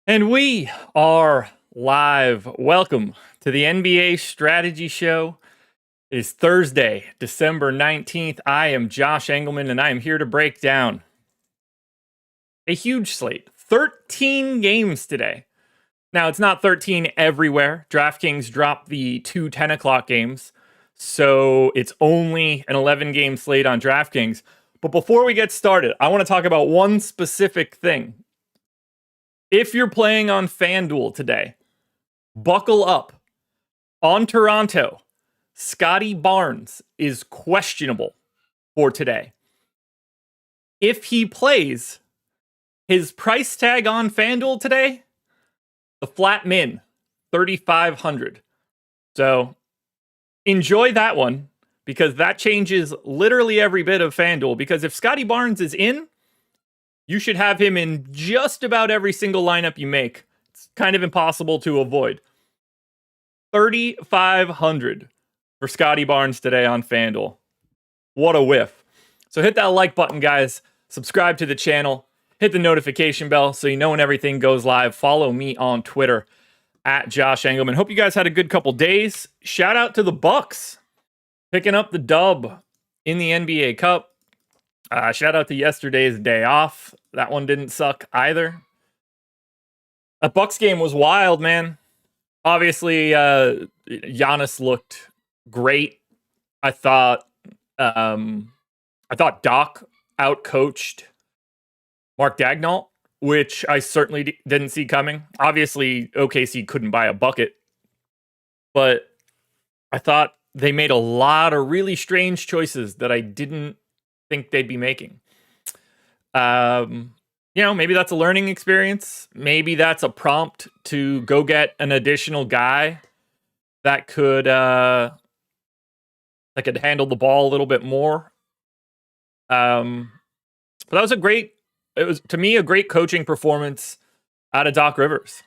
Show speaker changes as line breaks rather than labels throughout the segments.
And we are live. Welcome to the NBA Strategy Show. It is Thursday, December 19th. I am Josh Engleman, and I am here to break down a huge slate. 13 games today. Now, it's not 13 everywhere. DraftKings dropped the two 10 o'clock games, so it's only an 11-game slate on DraftKings. But before we get started, I want to talk about one specific thing. If you're playing on FanDuel today, buckle up. On Toronto, Scotty Barnes is questionable for today. If he plays, his price tag on FanDuel today, the flat min, 3,500. So enjoy that one, because that changes literally every bit of FanDuel. Because if Scotty Barnes is in, you should have him in just about every single lineup you make. It's kind of impossible to avoid. 3,500 for Scotty Barnes today on FanDuel. What a whiff. So hit that like button, guys. Subscribe to the channel. Hit the notification bell so you know when everything goes live. Follow me on Twitter at Josh Engleman. Hope you guys had a good couple days. Shout out to the Bucks picking up the dub in the NBA Cup. Shout out to yesterday's day off. That one didn't suck either. That Bucks game was wild, man. Obviously, Giannis looked great. I thought Doc outcoached Mark Daigneault, which I certainly didn't see coming. Obviously, OKC couldn't buy a bucket, but I thought they made a lot of really strange choices that I didn't think they'd be making. Maybe that's a learning experience. Maybe that's a prompt to go get an additional guy that could handle the ball a little bit more. But that was to me a great coaching performance out of Doc Rivers.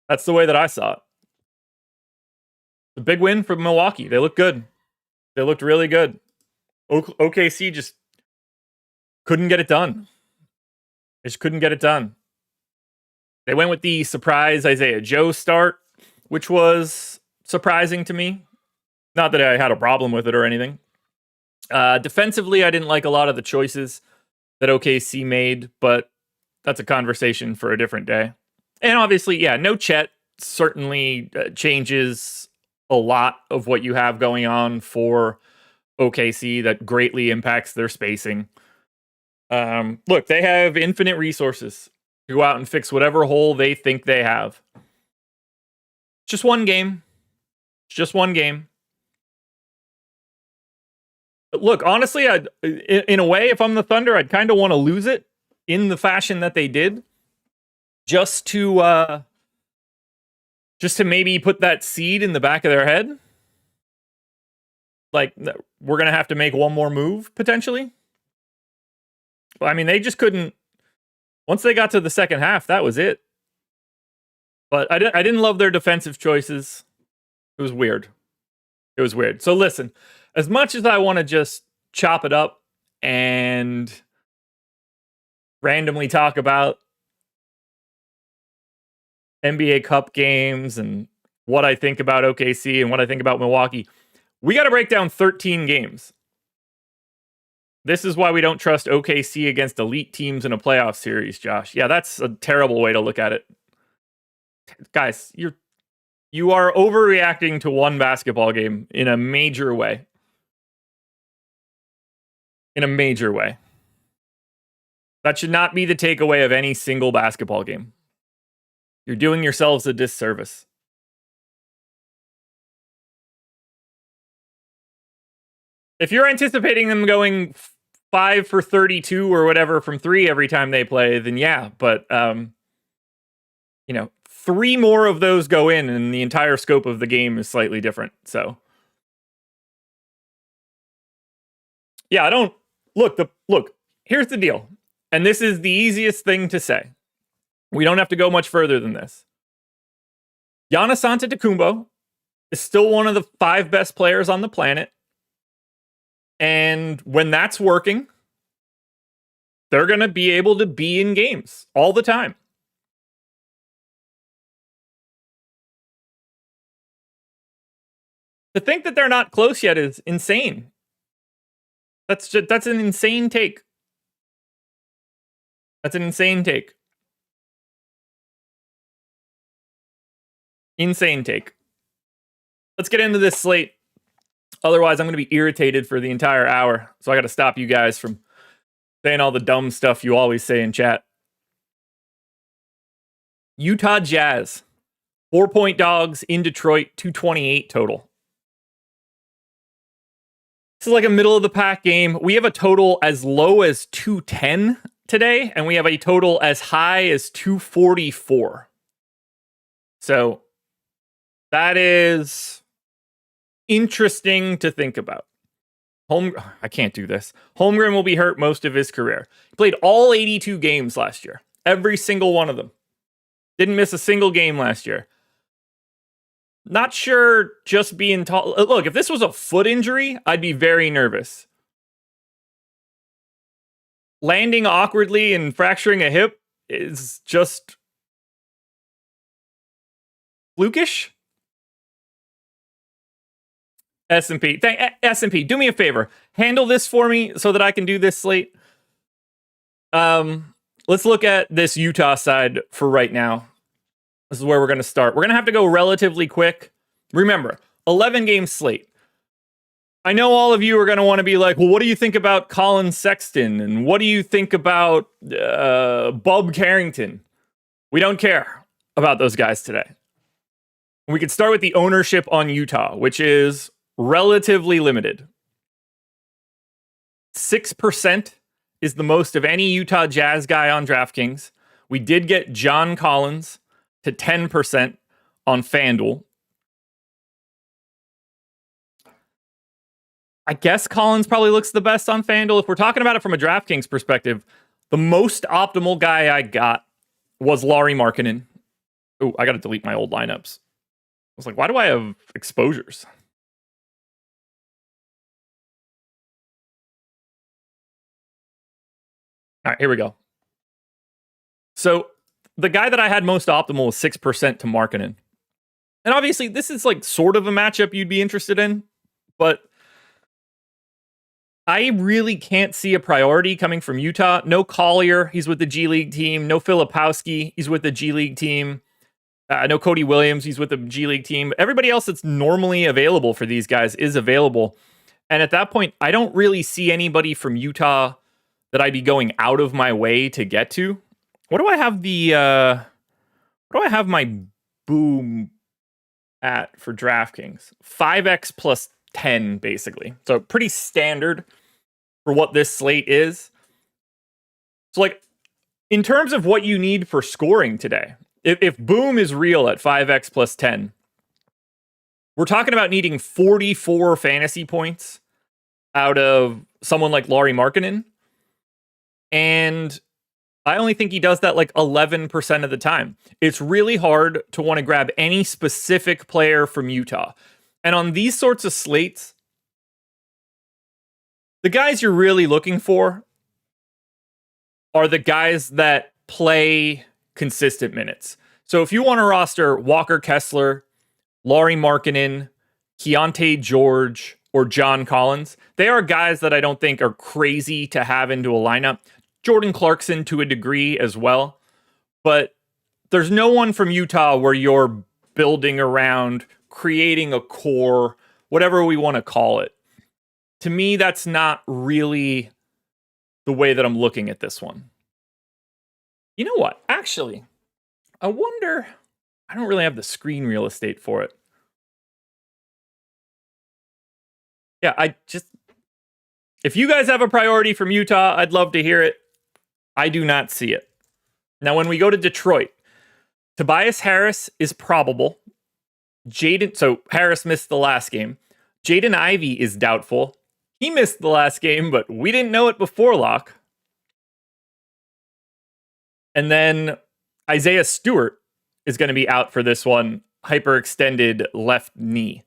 That's the way that I saw it. A big win for Milwaukee. They looked good. They looked really good. OKC just couldn't get it done. They just couldn't get it done. They went with the surprise Isaiah Joe start, which was surprising to me. Not that I had a problem with it or anything. Defensively, I didn't like a lot of the choices that OKC made, but that's a conversation for a different day. And obviously, no Chet certainly changes a lot of what you have going on for OKC. That greatly impacts their spacing. Look, they have infinite resources to go out and fix whatever hole they think they have. Just one game. It's just one game. But look, honestly, in a way, if I'm the Thunder, I'd kind of want to lose it in the fashion that they did, just to maybe put that seed in the back of their head. Like, we're going to have to make one more move, potentially. I mean, they just couldn't. Once they got to the second half, that was it. But I didn't love their defensive choices. It was weird. So listen, as much as I want to just chop it up and randomly talk about NBA Cup games and what I think about OKC and what I think about Milwaukee, we got to break down 13 games. This is why we don't trust OKC against elite teams in a playoff series, Josh. Yeah, that's a terrible way to look at it. Guys, you are overreacting to one basketball game in a major way. In a major way. That should not be the takeaway of any single basketball game. You're doing yourselves a disservice. If you're anticipating them going 5 for 32 or whatever from 3 every time they play, then yeah. But, 3 more of those go in and the entire scope of the game is slightly different. So, yeah, I don't... Look, here's the deal. And this is the easiest thing to say. We don't have to go much further than this. Giannis Antetokounmpo is still one of the 5 best players on the planet. And when that's working, they're going to be able to be in games all the time. To think that they're not close yet is insane. That's an insane take. That's an insane take. Insane take. Let's get into this slate. Otherwise, I'm going to be irritated for the entire hour. So I got to stop you guys from saying all the dumb stuff you always say in chat. Utah Jazz. 4-point dogs in Detroit. 228 total. This is like a middle of the pack game. We have a total as low as 210 today, and we have a total as high as 244. So that is interesting to think about. I can't do this. Holmgren will be hurt most of his career. He played all 82 games last year. Every single one of them. Didn't miss a single game last year. Not sure just being tall. Look, if this was a foot injury, I'd be very nervous. Landing awkwardly and fracturing a hip is just flukish. S&P. S&P, do me a favor. Handle this for me so that I can do this slate. Let's look at this Utah side for right now. This is where we're going to start. We're going to have to go relatively quick. Remember, 11-game slate. I know all of you are going to want to be like, well, what do you think about Colin Sexton? And what do you think about Bob Carrington? We don't care about those guys today. We could start with the ownership on Utah, which is relatively limited. 6% is the most of any Utah Jazz guy on DraftKings. We did get John Collins to 10% on FanDuel. I guess Collins probably looks the best on FanDuel. If we're talking about it from a DraftKings perspective, the most optimal guy I got was Lauri Markkanen. Oh, I got to delete my old lineups. I was like, why do I have exposures? All right, here we go. So the guy that I had most optimal was 6% to Markkanen. And obviously, this is like sort of a matchup you'd be interested in, but I really can't see a priority coming from Utah. No Collier, he's with the G League team. No Filipowski, he's with the G League team. No Cody Williams, he's with the G League team. Everybody else that's normally available for these guys is available. And at that point, I don't really see anybody from Utah that I'd be going out of my way to get to. What do I have my boom at for DraftKings? 5x plus 10, basically. So pretty standard for what this slate is. So like, in terms of what you need for scoring today, if boom is real at 5x plus 10, we're talking about needing 44 fantasy points out of someone like Lauri Markkanen. And I only think he does that like 11% of the time. It's really hard to want to grab any specific player from Utah. And on these sorts of slates, the guys you're really looking for are the guys that play consistent minutes. So if you want to roster Walker Kessler, Lauri Markkanen, Keontae George, or John Collins, they are guys that I don't think are crazy to have into a lineup. Jordan Clarkson to a degree as well. But there's no one from Utah where you're building around, creating a core, whatever we want to call it. To me, that's not really the way that I'm looking at this one. You know what? Actually, I wonder... I don't really have the screen real estate for it. Yeah, if you guys have a priority from Utah, I'd love to hear it. I do not see it. Now, when we go to Detroit, Tobias Harris is probable. So Harris missed the last game. Jaden Ivey is doubtful. He missed the last game, but we didn't know it before lock. And then Isaiah Stewart is going to be out for this one. Hyperextended left knee.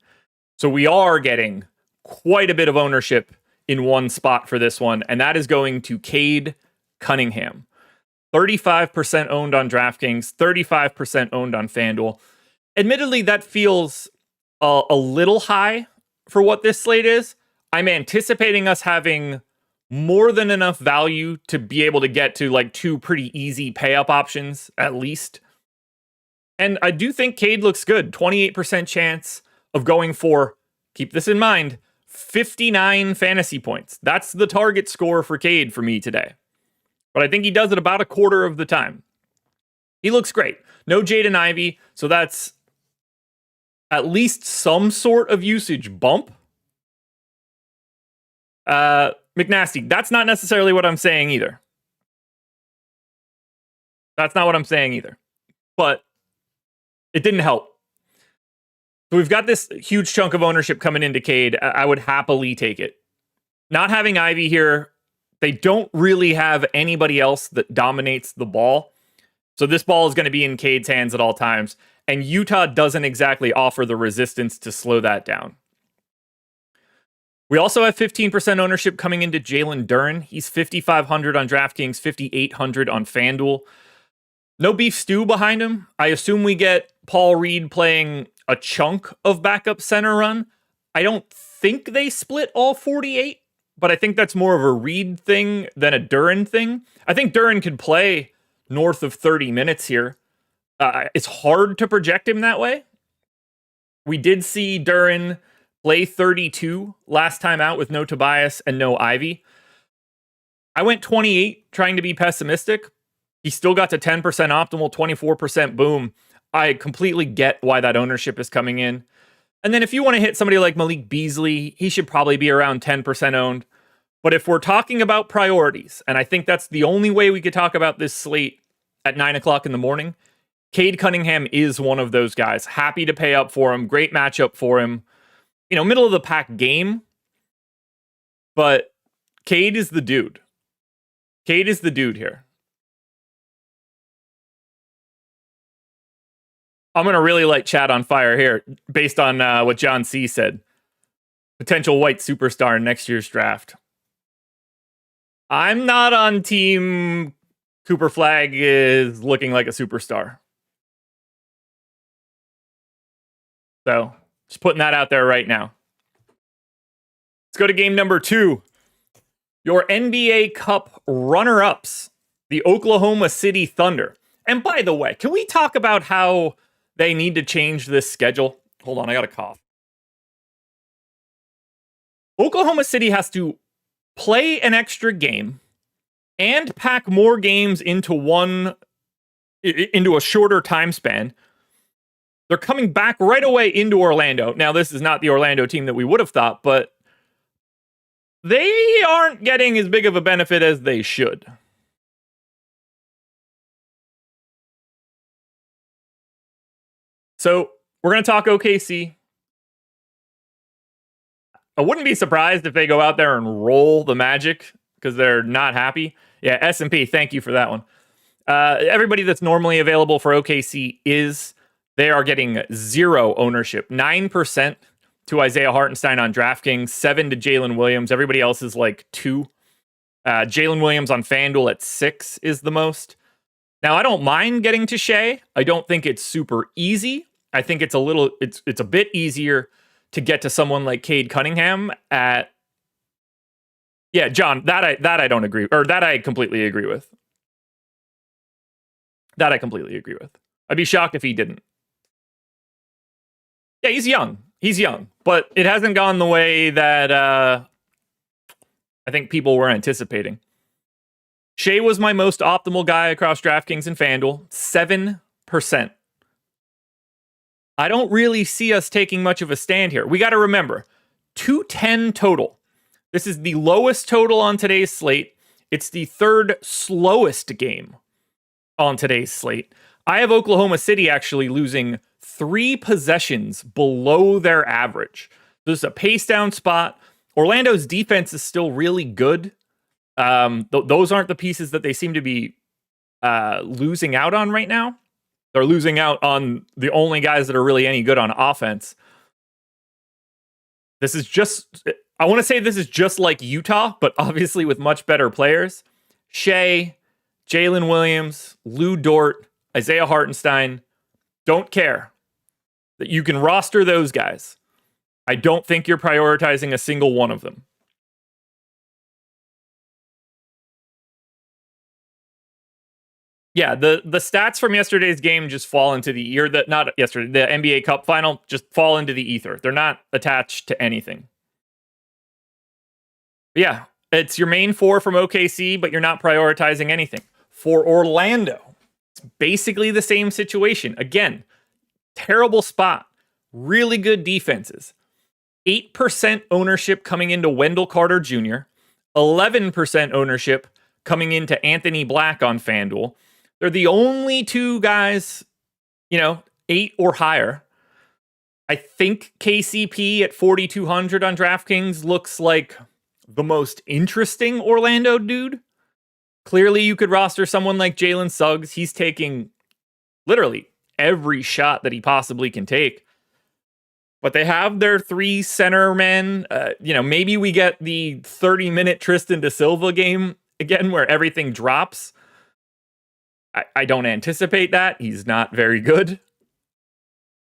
So we are getting quite a bit of ownership in one spot for this one, and that is going to Cade Cunningham. 35% owned on DraftKings, 35% owned on FanDuel. Admittedly, that feels a little high for what this slate is. I'm anticipating us having more than enough value to be able to get to like two pretty easy pay up options at least. And I do think Cade looks good. 28% chance of going for, keep this in mind, 59 fantasy points. That's the target score for Cade for me today. But I think he does it about a quarter of the time. He looks great. No Jaden Ivey, so that's at least some sort of usage bump. McNasty, that's not necessarily what I'm saying either. That's not what I'm saying either. But it didn't help. So we've got this huge chunk of ownership coming into Cade. I would happily take it. Not having Ivy here, they don't really have anybody else that dominates the ball. So this ball is going to be in Cade's hands at all times. And Utah doesn't exactly offer the resistance to slow that down. We also have 15% ownership coming into Jalen Duren. He's 5,500 on DraftKings, 5,800 on FanDuel. No beef stew behind him. I assume we get Paul Reed playing a chunk of backup center run. I don't think they split all 48, but I think that's more of a Reed thing than a Duren thing. I think Duren could play north of 30 minutes here. It's hard to project him that way. We did see Duren play 32 last time out with no Tobias and no Ivy. I went 28 trying to be pessimistic. He still got to 10% optimal, 24% boom. I completely get why that ownership is coming in. And then if you want to hit somebody like Malik Beasley, he should probably be around 10% owned. But if we're talking about priorities, and I think that's the only way we could talk about this slate at 9 o'clock in the morning, Cade Cunningham is one of those guys. Happy to pay up for him. Great matchup for him. You know, middle of the pack game. But Cade is the dude. Cade is the dude here. I'm going to really light chat on fire here based on what John C. said. Potential white superstar in next year's draft. I'm not on team Cooper Flagg is looking like a superstar. So, just putting that out there right now. Let's go to game number 2. Your NBA Cup runner-ups, the Oklahoma City Thunder. And by the way, can we talk about how they need to change this schedule? Hold on, I got a cough. Oklahoma City has to play an extra game and pack more games into a shorter time span. They're coming back right away into Orlando. Now, this is not the Orlando team that we would have thought, but they aren't getting as big of a benefit as they should. So, we're going to talk OKC. I wouldn't be surprised if they go out there and roll the Magic because they're not happy. Yeah, S&P, thank you for that one. Everybody that's normally available for OKC they are getting 0 ownership. 9% to Isaiah Hartenstein on DraftKings, 7 to Jalen Williams. Everybody else is like 2. Jalen Williams on FanDuel at 6 is the most. Now, I don't mind getting to Shea. I don't think it's super easy. I think it's a bit easier to get to someone like Cade Cunningham at. Yeah, John, that I don't agree, or that I completely agree with. That I completely agree with. I'd be shocked if he didn't. Yeah, he's young. He's young, but it hasn't gone the way that I think people were anticipating. Shea was my most optimal guy across DraftKings and FanDuel, 7%. I don't really see us taking much of a stand here. We got to remember, 210 total. This is the lowest total on today's slate. It's the third slowest game on today's slate. I have Oklahoma City actually losing 3 possessions below their average. This is a pace down spot. Orlando's defense is still really good. Those aren't the pieces that they seem to be losing out on right now. They're losing out on the only guys that are really any good on offense. I want to say this is just like Utah, but obviously with much better players. Shea, Jalen Williams, Lou Dort, Isaiah Hartenstein. Don't care that you can roster those guys. I don't think you're prioritizing a single one of them. Yeah, the stats from yesterday's game just fall into the not yesterday, the NBA Cup final just fall into the ether. They're not attached to anything. But yeah, it's your main four from OKC, but you're not prioritizing anything. For Orlando, it's basically the same situation. Again, terrible spot. Really good defenses. 8% ownership coming into Wendell Carter Jr., 11% ownership coming into Anthony Black on FanDuel. They're the only two guys, 8 or higher. I think KCP at 4,200 on DraftKings looks like the most interesting Orlando dude. Clearly, you could roster someone like Jalen Suggs. He's taking literally every shot that he possibly can take. But they have their 3 center men. Maybe we get the 30-minute Tristan da Silva game again where everything drops. I don't anticipate that. He's not very good.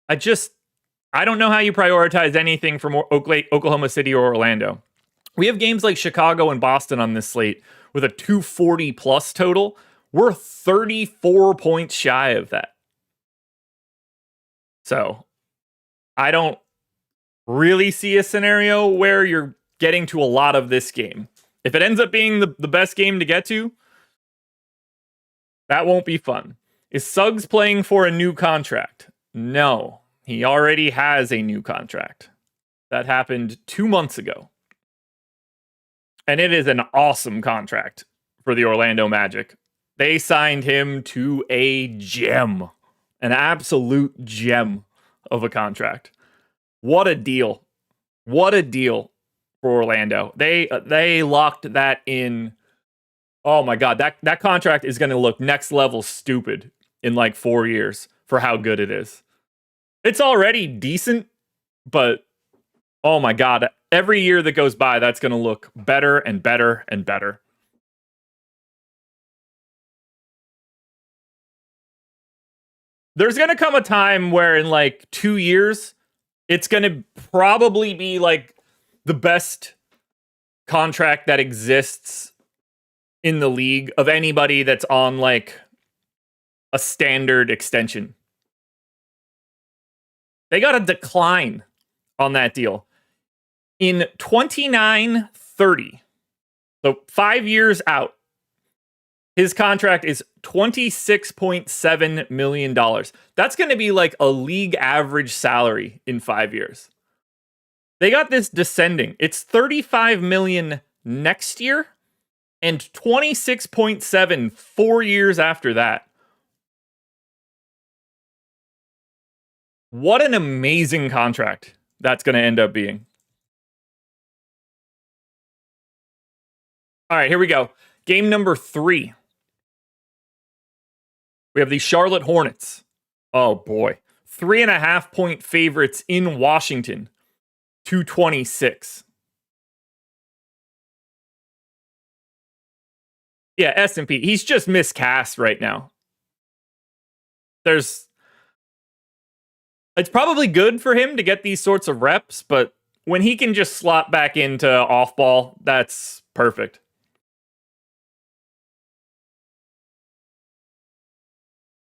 I don't know how you prioritize anything from Oklahoma City or Orlando. We have games like Chicago and Boston on this slate with a 240 plus total. We're 34 points shy of that. So I don't really see a scenario where you're getting to a lot of this game. If it ends up being the best game to get to, that won't be fun. Is Suggs playing for a new contract? No, he already has a new contract. That happened 2 months ago. And it is an awesome contract for the Orlando Magic. They signed him to a gem, an absolute gem of a contract. What a deal. What a deal for Orlando. They locked that in. Oh my God, that contract is going to look next level stupid in like 4 years for how good it is. It's already decent, but oh my God, every year that goes by, that's going to look better and better and better. There's going to come a time where in like 2 years, it's going to probably be like the best contract that exists in the league of anybody that's on like a standard extension. They got a decline on that deal. In 29-30, so 5 years out, his contract is $26.7 million. That's going to be like a league average salary in 5 years. They got this descending. It's $35 million next year and 26.7 4 years after that. What an amazing contract that's going to end up being. All right, here we go. Game number 3. We have the Charlotte Hornets. Oh boy. 3.5 point favorites in Washington. 226. Yeah, S&P. He's just miscast right now. It's probably good for him to get these sorts of reps, but when he can just slot back into off ball, that's perfect.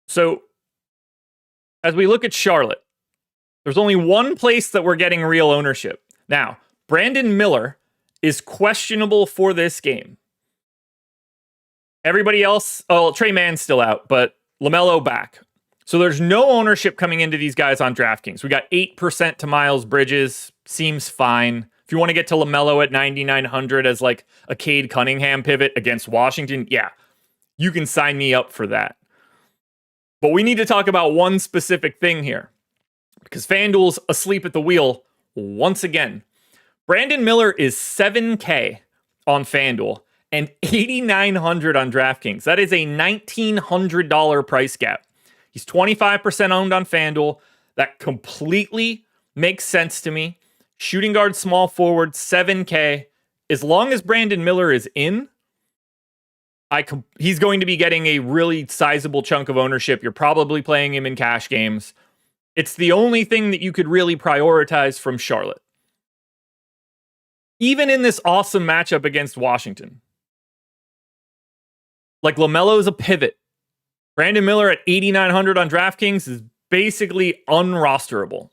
So, as we look at Charlotte, there's only one place that we're getting real ownership. Now, Brandon Miller is questionable for this game. Everybody else, Trey Mann's still out, but LaMelo back. So there's no ownership coming into these guys on DraftKings. We got 8% to Miles Bridges. Seems fine. If you want to get to LaMelo at 9,900 as like a Cade Cunningham pivot against Washington, yeah, you can sign me up for that. But we need to talk about one specific thing here, because FanDuel's asleep at the wheel once again. Brandon Miller is $7K on FanDuel and $8,900 on DraftKings. That is a $1,900 price gap. He's 25% owned on FanDuel. That completely makes sense to me. Shooting guard, small forward, $7K. As long as Brandon Miller is in, he's going to be getting a really sizable chunk of ownership. You're probably playing him in cash games. It's the only thing that you could really prioritize from Charlotte. even in this awesome matchup against Washington. Like, LaMelo's a pivot. Brandon Miller at 8,900 on DraftKings is basically unrosterable.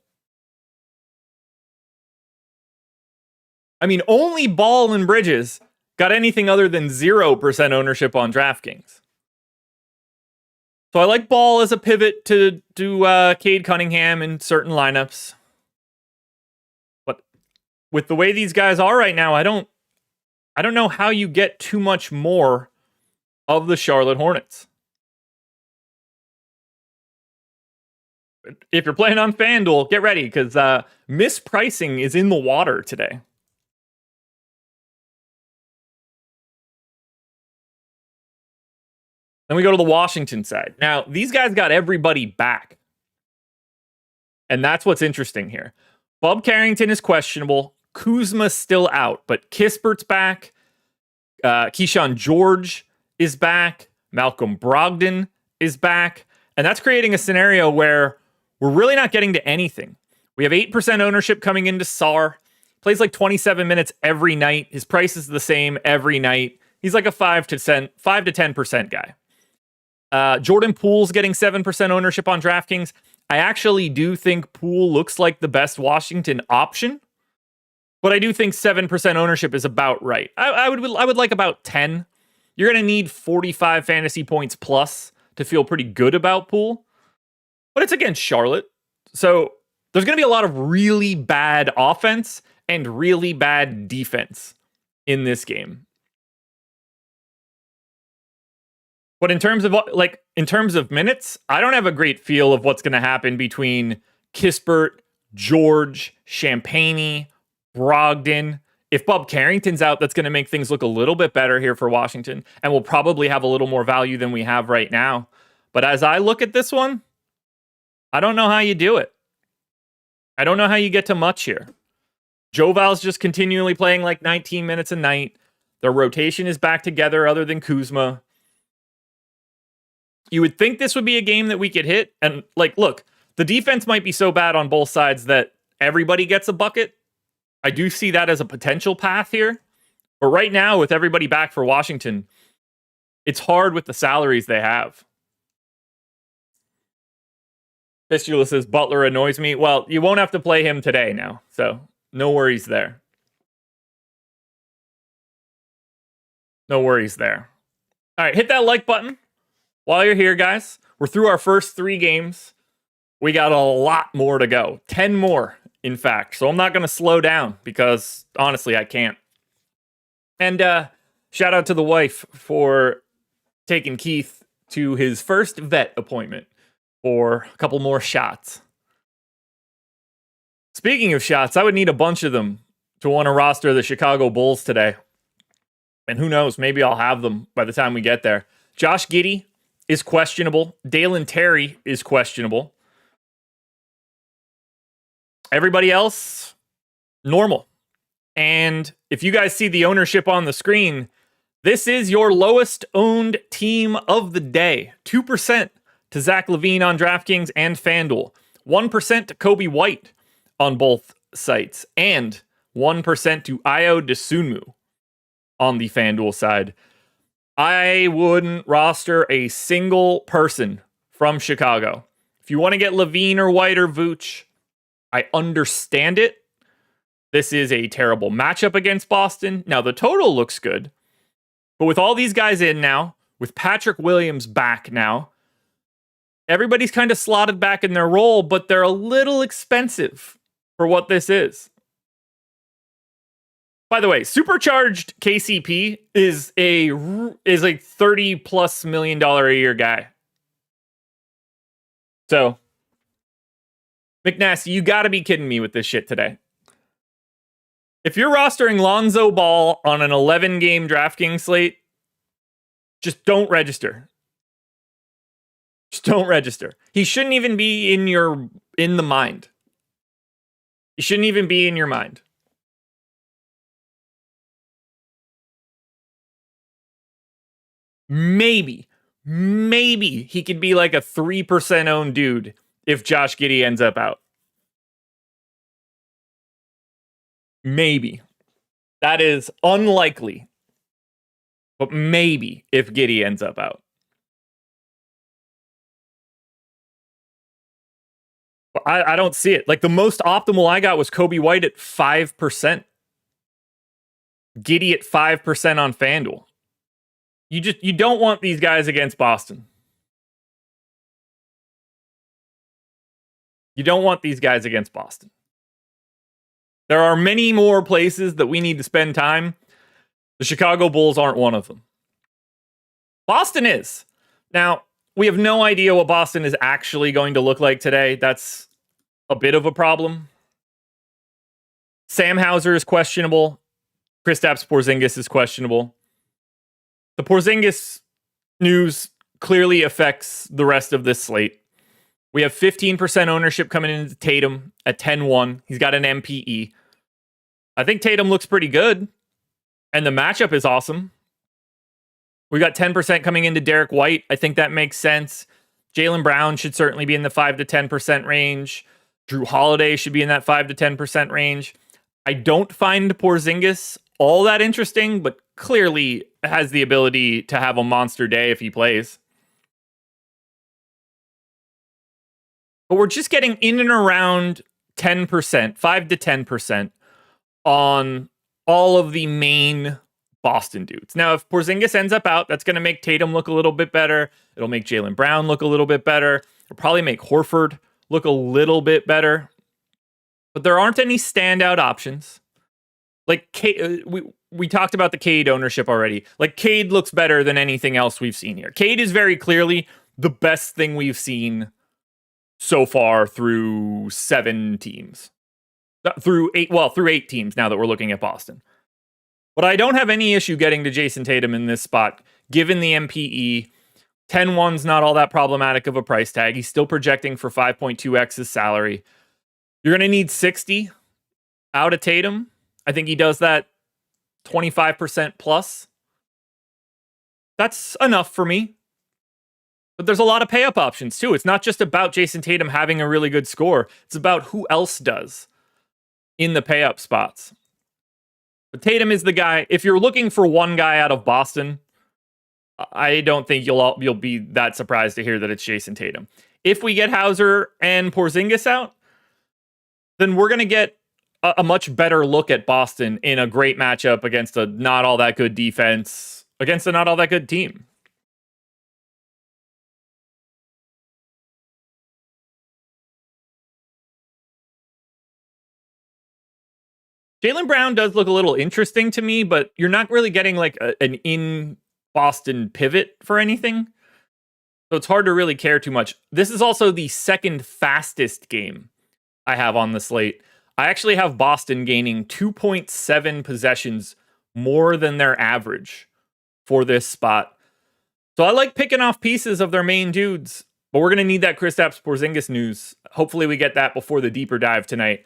I mean, only Ball and Bridges got anything other than 0% ownership on DraftKings. So I like Ball as a pivot to Cade Cunningham in certain lineups. But with the way these guys are right now, I don't know how you get too much more of the Charlotte Hornets. If you're playing on FanDuel, get ready, because mispricing is in the water today. Then we go to the Washington side. Now, these guys got everybody back. And that's what's interesting here. Bub Carrington is questionable. Kuzma's still out, but Kispert's back. Keyshawn George is back. Malcolm Brogdon is back. And that's creating a scenario where we're really not getting to anything. We have 8% ownership coming into Sar. Plays like 27 minutes every night. His price is the same every night. He's like a 5 to 10% guy. Jordan Poole's getting 7% ownership on DraftKings. I actually do think Poole looks like the best Washington option, but I do think 7% ownership is about right. I would like about 10. You're going to need 45 fantasy points plus to feel pretty good about Poole, but it's against Charlotte. So there's going to be a lot of really bad offense and really bad defense in this game. But in terms of minutes, I don't have a great feel of what's going to happen between Kispert, George, Champagnie, Brogdon. If Bub Carrington's out, that's going to make things look a little bit better here for Washington, and we'll probably have a little more value than we have right now. But as I look at this one, I don't know how you do it. I don't know how you get to much here. Joval's just continually playing like 19 minutes a night. Their rotation is back together other than Kuzma. You would think this would be a game that we could hit. And look, the defense might be so bad on both sides that everybody gets a bucket. I do see that as a potential path here. But right now, with everybody back for Washington, it's hard with the salaries they have. Fistula says, Butler annoys me. Well, you won't have to play him today now. So no worries there. No worries there. All right, hit that like button. While you're here, guys, we're through our first 3 games. We got a lot more to go. 10 more, in fact. So I'm not going to slow down because, honestly, I can't. And shout out to the wife for taking Keith to his first vet appointment for a couple more shots. Speaking of shots, I would need a bunch of them to want to roster the Chicago Bulls today. And who knows, maybe I'll have them by the time we get there. Josh Giddey is questionable. Dalen Terry is questionable. Everybody else, normal. And if you guys see the ownership on the screen, this is your lowest owned team of the day. 2% to Zach LaVine on DraftKings and FanDuel. 1% to Kobe White on both sites. And 1% to Ayo Dosunmu on the FanDuel side. I wouldn't roster a single person from Chicago. If you want to get LaVine or White or Vooch, I understand it. This is a terrible matchup against Boston. Now, the total looks good. But with all these guys in now, with Patrick Williams back now, everybody's kind of slotted back in their role, but they're a little expensive for what this is. By the way, supercharged KCP is like $30+ million a year guy. So, McNasty, you got to be kidding me with this shit today. If you're rostering Lonzo Ball on an 11-game DraftKings slate, just don't register. Just don't register. He shouldn't even be in the mind. He shouldn't even be in your mind. Maybe he could be like a 3% owned dude if Josh Giddey ends up out. Maybe. That is unlikely. But maybe if Giddey ends up out. I don't see it. Like, the most optimal I got was Kobe White at 5%. Giddey at 5% on FanDuel. You don't want these guys against Boston. You don't want these guys against Boston. There are many more places that we need to spend time. The Chicago Bulls aren't one of them. Boston is. Now, we have no idea what Boston is actually going to look like today. That's a bit of a problem. Sam Hauser is questionable. Kristaps Porzingis is questionable. The Porzingis news clearly affects the rest of this slate. We have 15% ownership coming into Tatum at 10-1. He's got an MPE. I think Tatum looks pretty good, and the matchup is awesome. We got 10% coming into Derek White. I think that makes sense. Jaylen Brown should certainly be in the 5 to 10% range. Drew Holiday should be in that 5 to 10% range. I don't find Porzingis all that interesting, but clearly has the ability to have a monster day if he plays. But we're just getting in and around 10%, 5 to 10% on all of the main Boston dudes. Now, if Porzingis ends up out, that's going to make Tatum look a little bit better. It'll make Jaylen Brown look a little bit better. It'll probably make Horford look a little bit better. But there aren't any standout options. Like, we talked about the Cade ownership already. Like, Cade looks better than anything else we've seen here. Cade is very clearly the best thing we've seen so far through 7 teams. Through 8 teams now that we're looking at Boston. But I don't have any issue getting to Jason Tatum in this spot, given the MPE. 10-1's not all that problematic of a price tag. He's still projecting for 5.2x his salary. You're going to need 60 out of Tatum. I think he does that 25% plus. That's enough for me. But there's a lot of pay-up options, too. It's not just about Jason Tatum having a really good score. It's about who else does in the pay-up spots. But Tatum is the guy. If you're looking for one guy out of Boston, I don't think you'll be that surprised to hear that it's Jason Tatum. If we get Hauser and Porzingis out, then we're going to get a much better look at Boston in a great matchup against a not all that good defense, against a not all that good team. Jaylen Brown does look a little interesting to me, but you're not really getting like an in Boston pivot for anything. So it's hard to really care too much. This is also the second fastest game I have on the slate. I actually have Boston gaining 2.7 possessions more than their average for this spot. So I like picking off pieces of their main dudes, but we're going to need that Kristaps Porzingis news. Hopefully we get that before the deeper dive tonight.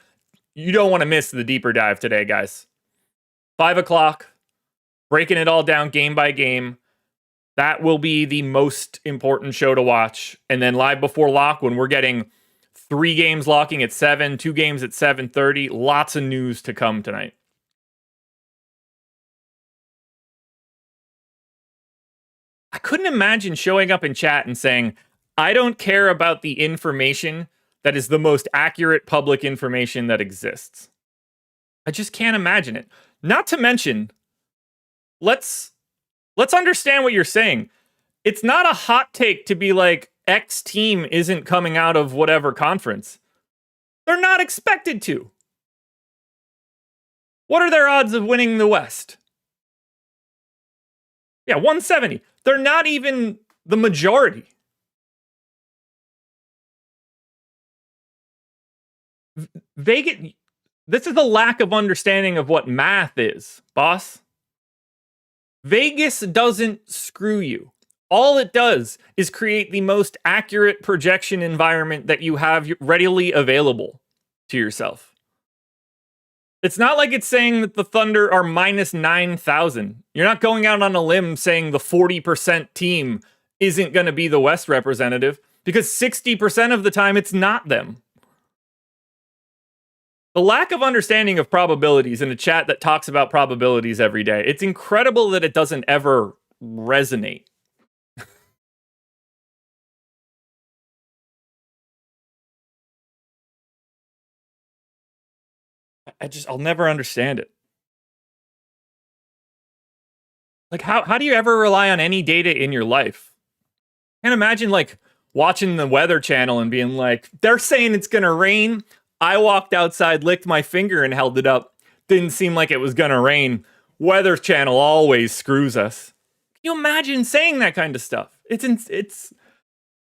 You don't want to miss the deeper dive today, guys. 5 o'clock, breaking it all down game by game. That will be the most important show to watch. And then live before lock, when we're getting 3 games locking at 7, 2 games at 7:30. Lots of news to come tonight. I couldn't imagine showing up in chat and saying, I don't care about the information that is the most accurate public information that exists. I just can't imagine it. Not to mention, let's understand what you're saying. It's not a hot take to be like, X team isn't coming out of whatever conference. They're not expected to. What are their odds of winning the West? Yeah, 170. They're not even the majority. Vegas, this is a lack of understanding of what math is, boss. Vegas doesn't screw you. All it does is create the most accurate projection environment that you have readily available to yourself. It's not like it's saying that the Thunder are minus 9,000. You're not going out on a limb saying the 40% team isn't going to be the West representative, because 60% of the time it's not them. The lack of understanding of probabilities in a chat that talks about probabilities every day. It's incredible that it doesn't ever resonate. I'll never understand it. Like, how do you ever rely on any data in your life? And imagine like watching the Weather Channel and being like, they're saying it's gonna rain. I walked outside, licked my finger, and held it up. Didn't seem like it was gonna rain. Weather Channel always screws us. Can you imagine saying that kind of stuff? It's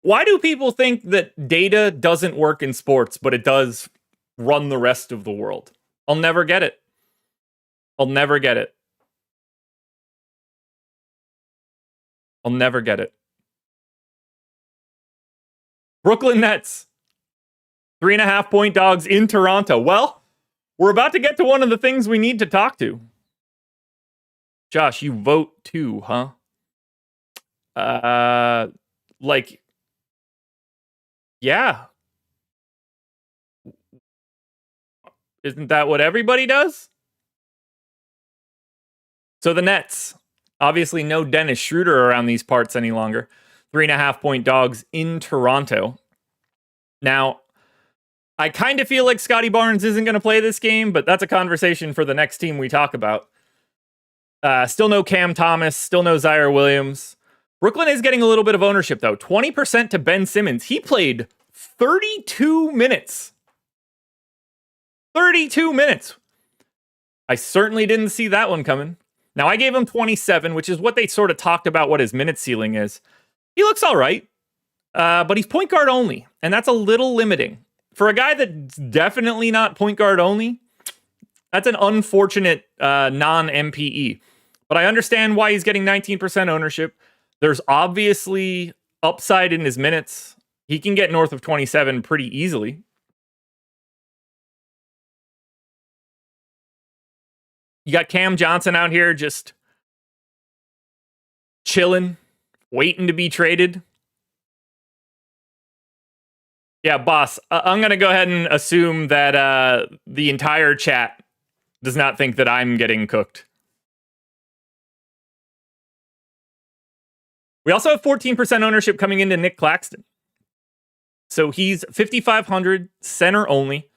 why do people think that data doesn't work in sports, but it does run the rest of the world? I'll never get it. I'll never get it. I'll never get it. Brooklyn Nets, 3.5 point dogs in Toronto. Well, we're about to get to one of the things we need to talk to. Josh, you vote too, huh? Like, yeah. Isn't that what everybody does? So the Nets, obviously no Dennis Schroeder around these parts any longer. 3.5 point dogs in Toronto. Now, I kind of feel like Scotty Barnes isn't going to play this game, but that's a conversation for the next team we talk about. Still no Cam Thomas, still no Zaire Williams. Brooklyn is getting a little bit of ownership, though. 20% to Ben Simmons. He played 32 minutes. 32 minutes. I certainly didn't see that one coming. Now, I gave him 27, which is what they sort of talked about what his minute ceiling is. He looks all right, but he's point guard only, and that's a little limiting. For a guy that's definitely not point guard only, that's an unfortunate non-MPE. But I understand why he's getting 19% ownership. There's obviously upside in his minutes. He can get north of 27 pretty easily. You got Cam Johnson out here just chilling, waiting to be traded. Yeah, boss, I'm going to go ahead and assume that the entire chat does not think that I'm getting cooked. We also have 14% ownership coming into Nick Claxton. So he's 5,500, center only.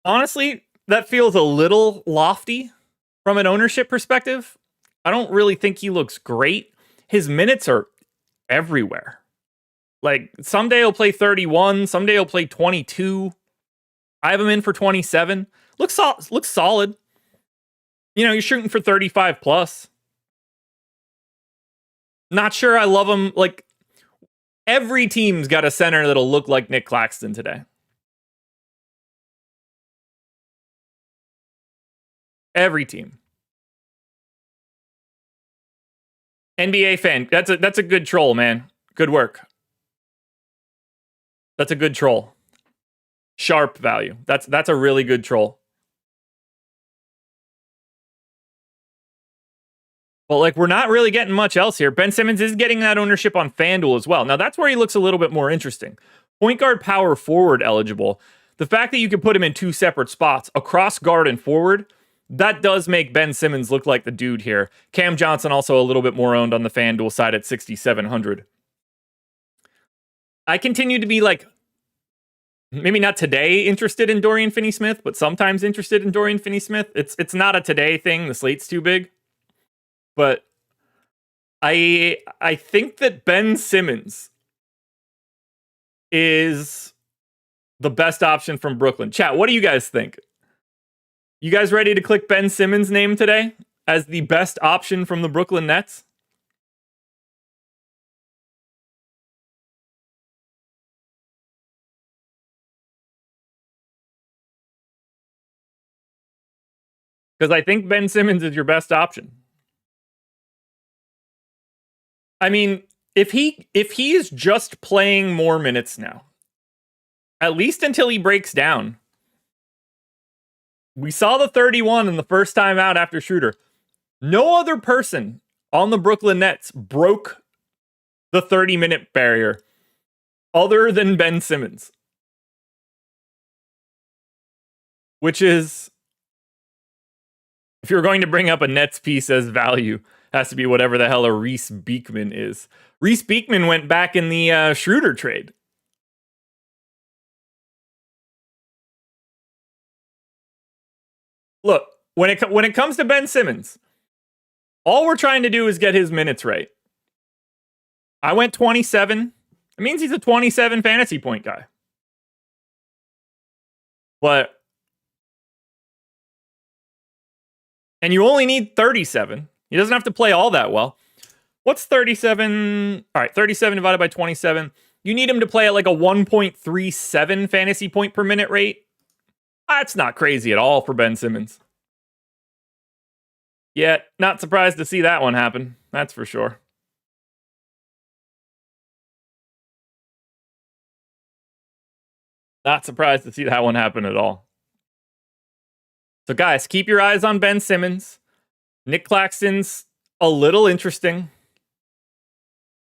Honestly, that feels a little lofty from an ownership perspective. I don't really think he looks great. His minutes are everywhere. Like, someday he'll play 31, someday he'll play 22. I have him in for 27. Looks solid. You know, you're shooting for 35 plus. Not sure I love him. Like, every team's got a center that'll look like Nick Claxton today. Every team. NBA fan. That's a good troll, man. Good work. That's a good troll. Sharp value. That's a really good troll. Well, like, we're not really getting much else here. Ben Simmons is getting that ownership on FanDuel as well. Now, that's where he looks a little bit more interesting. Point guard, power forward eligible. The fact that you can put him in two separate spots, across guard and forward, that does make Ben Simmons look like the dude here. Cam Johnson also a little bit more owned on the FanDuel side at 6,700. I continue to be like, maybe not today interested in Dorian Finney-Smith, but sometimes interested in Dorian Finney-Smith. It's not a today thing. The slate's too big. But I think that Ben Simmons is the best option from Brooklyn. Chat, what do you guys think? You guys ready to click Ben Simmons' name today as the best option from the Brooklyn Nets? Because I think Ben Simmons is your best option. I mean, if he's just playing more minutes now, at least until he breaks down. We saw the 31 in the first time out after Schroeder. No other person on the Brooklyn Nets broke the 30-minute barrier other than Ben Simmons. which is, if you're going to bring up a Nets piece as value, has to be whatever the hell a Reese Beekman is. Reese Beekman went back in the Schroeder trade. Look, when it comes to Ben Simmons, all we're trying to do is get his minutes right. I went 27. It means he's a 27 fantasy point guy. And you only need 37. He doesn't have to play all that well. What's 37? All right, 37 divided by 27. You need him to play at like a 1.37 fantasy point per minute rate. That's not crazy at all for Ben Simmons. Yet, not surprised to see that one happen. That's for sure. Not surprised to see that one happen at all. So guys, keep your eyes on Ben Simmons. Nick Claxton's a little interesting.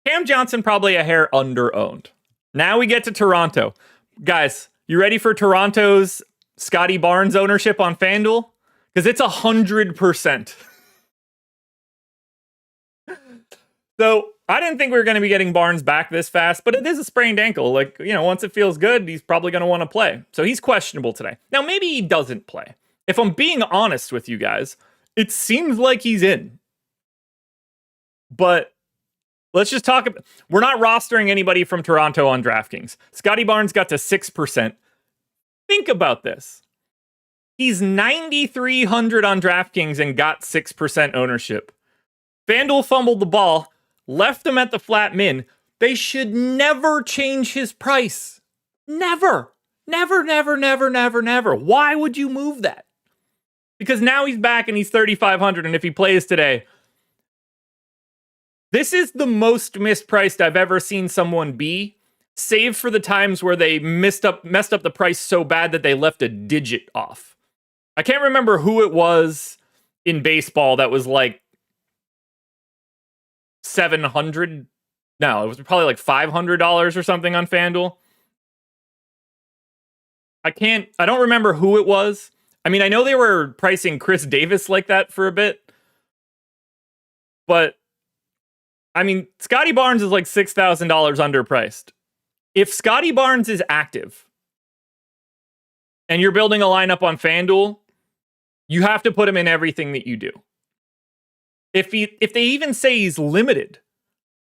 Cam Johnson probably a hair under-owned. Now we get to Toronto. Guys, you ready for Toronto's Scotty Barnes ownership on FanDuel? Because it's 100%. So I didn't think we were going to be getting Barnes back this fast, but it is a sprained ankle. Like, once it feels good, he's probably going to want to play. So he's questionable today. Now, maybe he doesn't play. If I'm being honest with you guys, it seems like he's in. But let's just talk about... We're not rostering anybody from Toronto on DraftKings. Scotty Barnes got to 6%. Think about this. He's 9,300 on DraftKings and got 6% ownership. FanDuel fumbled the ball, left him at the flat min. They should never change his price. Never. Never, never, never, never, never. Why would you move that? Because now he's back and he's 3,500, and if he plays today... This is the most mispriced I've ever seen someone be, save for the times where they messed up the price so bad that they left a digit off. I can't remember who it was in baseball that was like 700. No, it was probably like $500 or something on FanDuel. I don't remember who it was. I mean, I know they were pricing Chris Davis like that for a bit, but I mean, Scotty Barnes is like $6,000 underpriced. If Scotty Barnes is active and you're building a lineup on FanDuel, you have to put him in everything that you do. If they even say he's limited,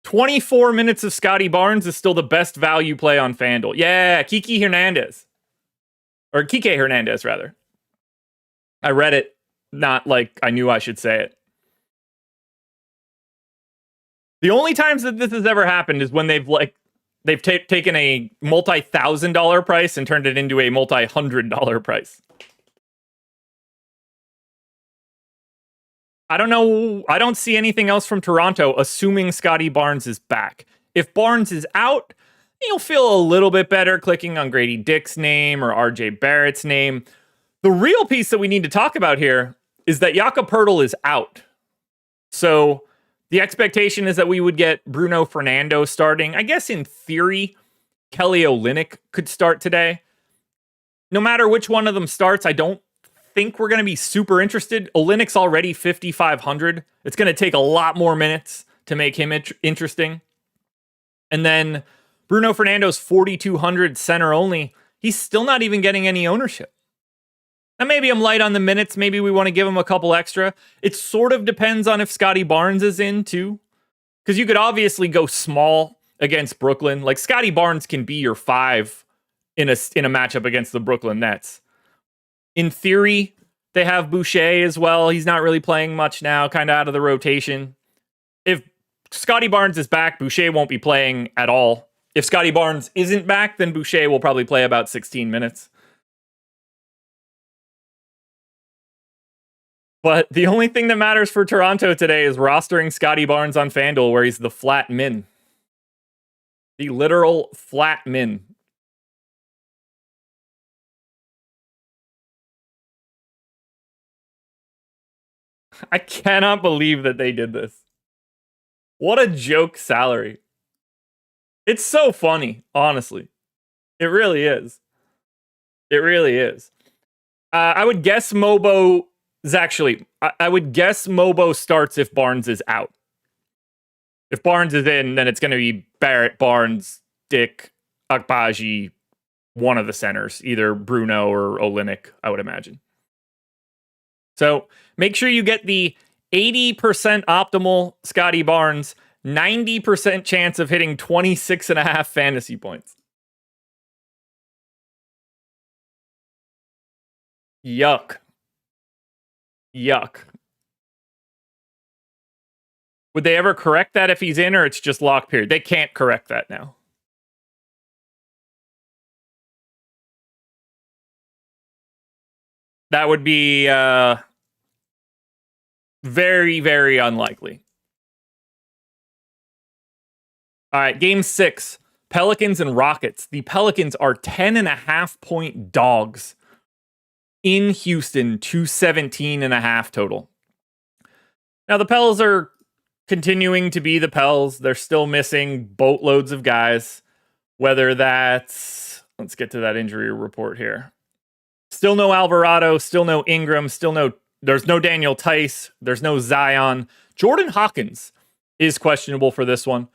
24 minutes of Scotty Barnes is still the best value play on FanDuel. Yeah, Kike Hernandez, rather. I read it, not like I knew I should say it. The only times that this has ever happened is when they've taken a multi-$1,000 price and turned it into a multi-$100 price. I don't know. I don't see anything else from Toronto, assuming Scotty Barnes is back. If Barnes is out, you'll feel a little bit better clicking on Grady Dick's name or RJ Barrett's name. The real piece that we need to talk about here is that Jakob Poeltl is out. So the expectation is that we would get Bruno Fernando starting. I guess in theory, Kelly Olynyk could start today. No matter which one of them starts, I don't think we're going to be super interested. Olynyk's already 5,500. It's going to take a lot more minutes to make him interesting. And then Bruno Fernando's 4,200 center only. He's still not even getting any ownership. Now, maybe I'm light on the minutes. Maybe we want to give him a couple extra. It sort of depends on if Scotty Barnes is in, too. Because you could obviously go small against Brooklyn. Like, Scotty Barnes can be your 5 in a matchup against the Brooklyn Nets. In theory, they have Boucher as well. He's not really playing much now, kind of out of the rotation. If Scotty Barnes is back, Boucher won't be playing at all. If Scotty Barnes isn't back, then Boucher will probably play about 16 minutes. But the only thing that matters for Toronto today is rostering Scotty Barnes on FanDuel, where he's the flat min. The literal flat min. I cannot believe that they did this. What a joke salary. It's so funny, honestly. It really is. It really is. I would guess Mobo is actually. I would guess Mobo starts if Barnes is out. If Barnes is in, then it's going to be Barrett, Barnes, Dick, Akbaji, one of the centers, either Bruno or Olynyk, I would imagine. So make sure you get the 80% optimal Scotty Barnes, 90% chance of hitting 26.5 fantasy points. Yuck. Would they ever correct that if he's in, or it's just lock period? They can't correct that now. That would be very, very unlikely. All right, game 6, Pelicans and Rockets. The Pelicans are 10.5-point dogs in Houston, 217.5 total. Now, the Pels are continuing to be the Pels. They're still missing boatloads of guys, whether that's... Let's get to that injury report here. Still no Alvarado, still no Ingram, there's no Daniel Tice, there's no Zion. Jordan Hawkins is questionable for this one.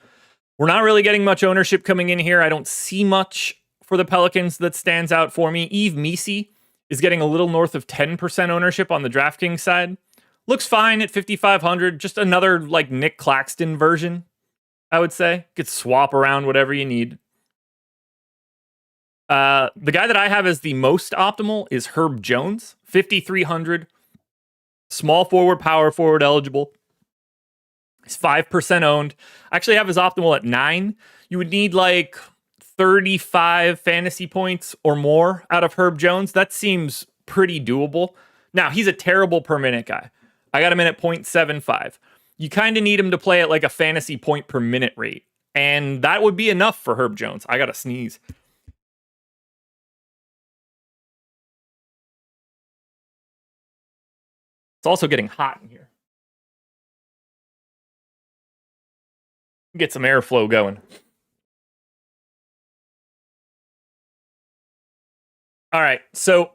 We're not really getting much ownership coming in here. I don't see much for the Pelicans that stands out for me. Yves Missi is getting a little north of 10% ownership on the DraftKings side. Looks fine at 5,500. Just another like Nick Claxton version, I would say. Could swap around whatever you need. The guy that I have as the most optimal is Herb Jones, 5,300. Small forward, power forward eligible. He's 5% owned. I actually have his optimal at 9. You would need like 35 fantasy points or more out of Herb Jones. That seems pretty doable. Now, he's a terrible per minute guy. I got him in at 0.75. You kind of need him to play at like a fantasy point per minute rate. And that would be enough for Herb Jones. I got to sneeze. It's also getting hot in here. Get some airflow going. All right, so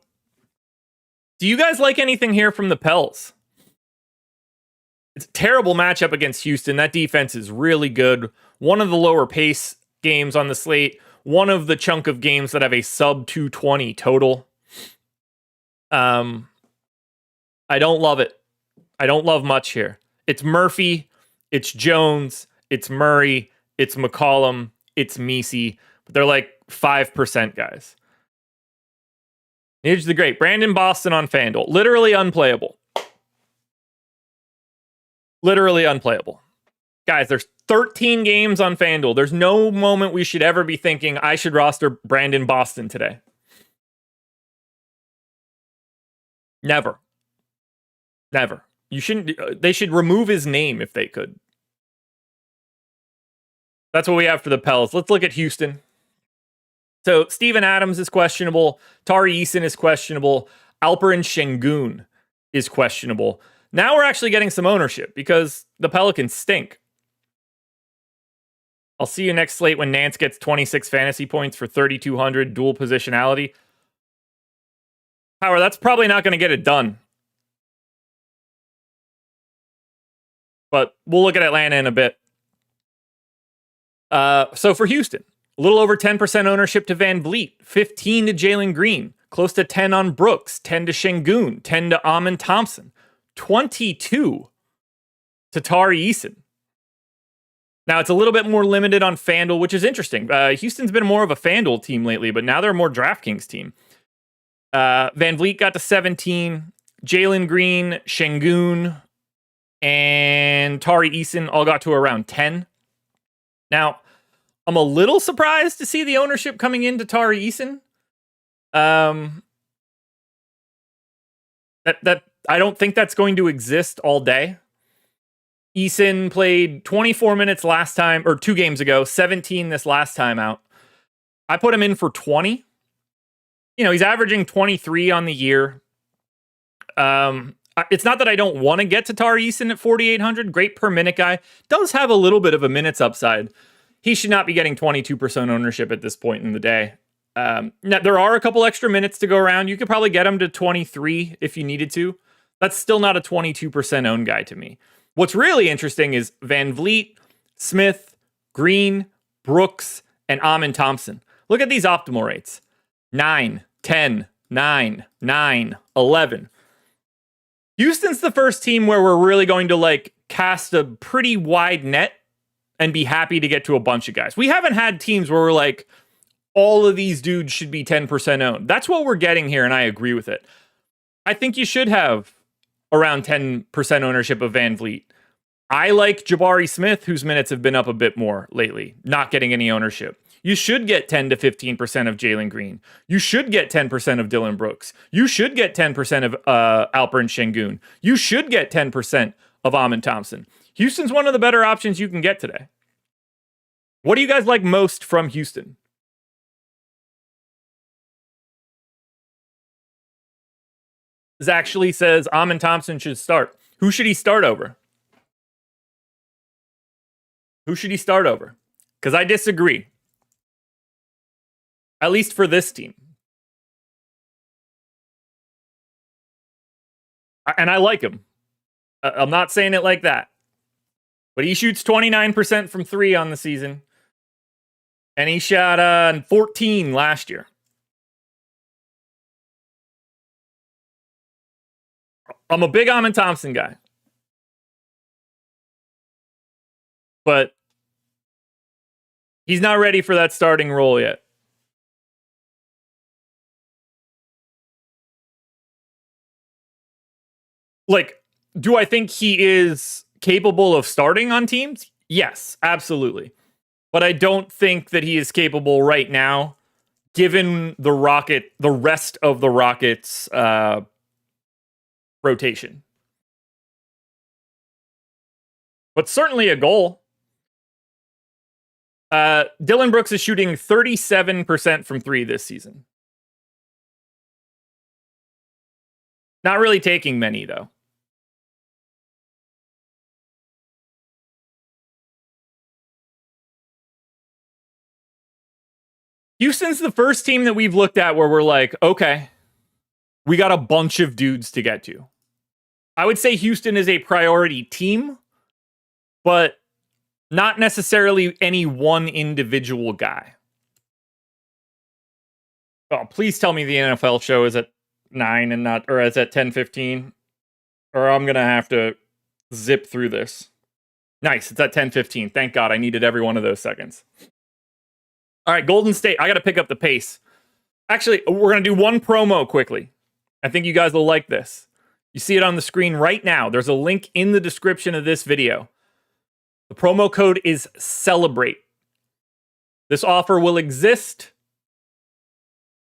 do you guys like anything here from the Pels? It's a terrible matchup against Houston. That defense is really good. One of the lower pace games on the slate. One of the chunk of games that have a sub 220 total. I don't love it. I don't love much here. It's Murphy, it's Jones, it's Murray, it's McCollum, it's Missi. But they're like 5% guys. Here's the great Brandon Boston on FanDuel. Literally unplayable. Literally unplayable. Guys, there's 13 games on FanDuel. There's no moment we should ever be thinking I should roster Brandon Boston today. Never. Never. You shouldn't. They should remove his name if they could. That's what we have for the Pels. Let's look at Houston. So Steven Adams is questionable. Tari Eason is questionable. Alperen Şengün is questionable. Now we're actually getting some ownership because the Pelicans stink. I'll see you next slate when Nance gets 26 fantasy points for 3,200 dual positionality. Power, that's probably not going to get it done. But we'll look at Atlanta in a bit. So for Houston, a little over 10% ownership to Van Vliet, 15 to Jalen Green, close to 10 on Brooks, 10 to Şengün, 10 to Amin Thompson, 22 to Tari Eason. Now, it's a little bit more limited on FanDuel, which is interesting. Houston's been more of a FanDuel team lately, but now they're a more DraftKings team. Van Vliet got to 17. Jalen Green, Şengün, and Tari Eason all got to around 10. Now, I'm a little surprised to see the ownership coming into Tari Eason. That I don't think that's going to exist all day. Eason played 24 minutes last time, or 2 games ago, 17 this last time out. I put him in for 20. You know, he's averaging 23 on the year. It's not that I don't want to get to Tari Eason at 4,800. Great per minute guy. Does have a little bit of a minutes upside. He should not be getting 22% ownership at this point in the day. Now, there are a couple extra minutes to go around. You could probably get him to 23 if you needed to. That's still not a 22% owned guy to me. What's really interesting is Van Vliet, Smith, Green, Brooks, and Amin Thompson. Look at these optimal rates. 9, 10, 9, 9, 11. Houston's the first team where we're really going to cast a pretty wide net and be happy to get to a bunch of guys. We haven't had teams where we're like, all of these dudes should be 10% owned. That's what we're getting here, and I agree with it. I think you should have around 10% ownership of Van Vliet. I like Jabari Smith, whose minutes have been up a bit more lately, not getting any ownership. You should get 10 to 15% of Jalen Green. You should get 10% of Dylan Brooks. You should get 10% of Alperen Şengün. You should get 10% of Amin Thompson. Houston's one of the better options you can get today. What do you guys like most from Houston? This actually says Amin Thompson should start. Who should he start over? Who should he start over? Because I disagree. At least for this team. And I like him. I'm not saying it like that. But he shoots 29% from 3 on the season. And he shot 14 last year. I'm a big Amin Thompson guy. But he's not ready for that starting role yet. Do I think he is capable of starting on teams? Yes, absolutely. But I don't think that he is capable right now, given the rest of the Rockets' rotation. But certainly a goal. Dylan Brooks is shooting 37% from 3 this season. Not really taking many, though. Houston's the first team that we've looked at where we're like, okay, we got a bunch of dudes to get to. I would say Houston is a priority team, but not necessarily any one individual guy. Oh, please tell me the NFL show is at 9 and not, or is at 10:15, or I'm gonna have to zip through this. Nice, it's at 10:15. Thank God, I needed every one of those seconds. All right, Golden State. I got to pick up the pace. Actually, we're going to do one promo quickly. I think you guys will like this. You see it on the screen right now. There's a link in the description of this video. The promo code is CELEBRATE. This offer will exist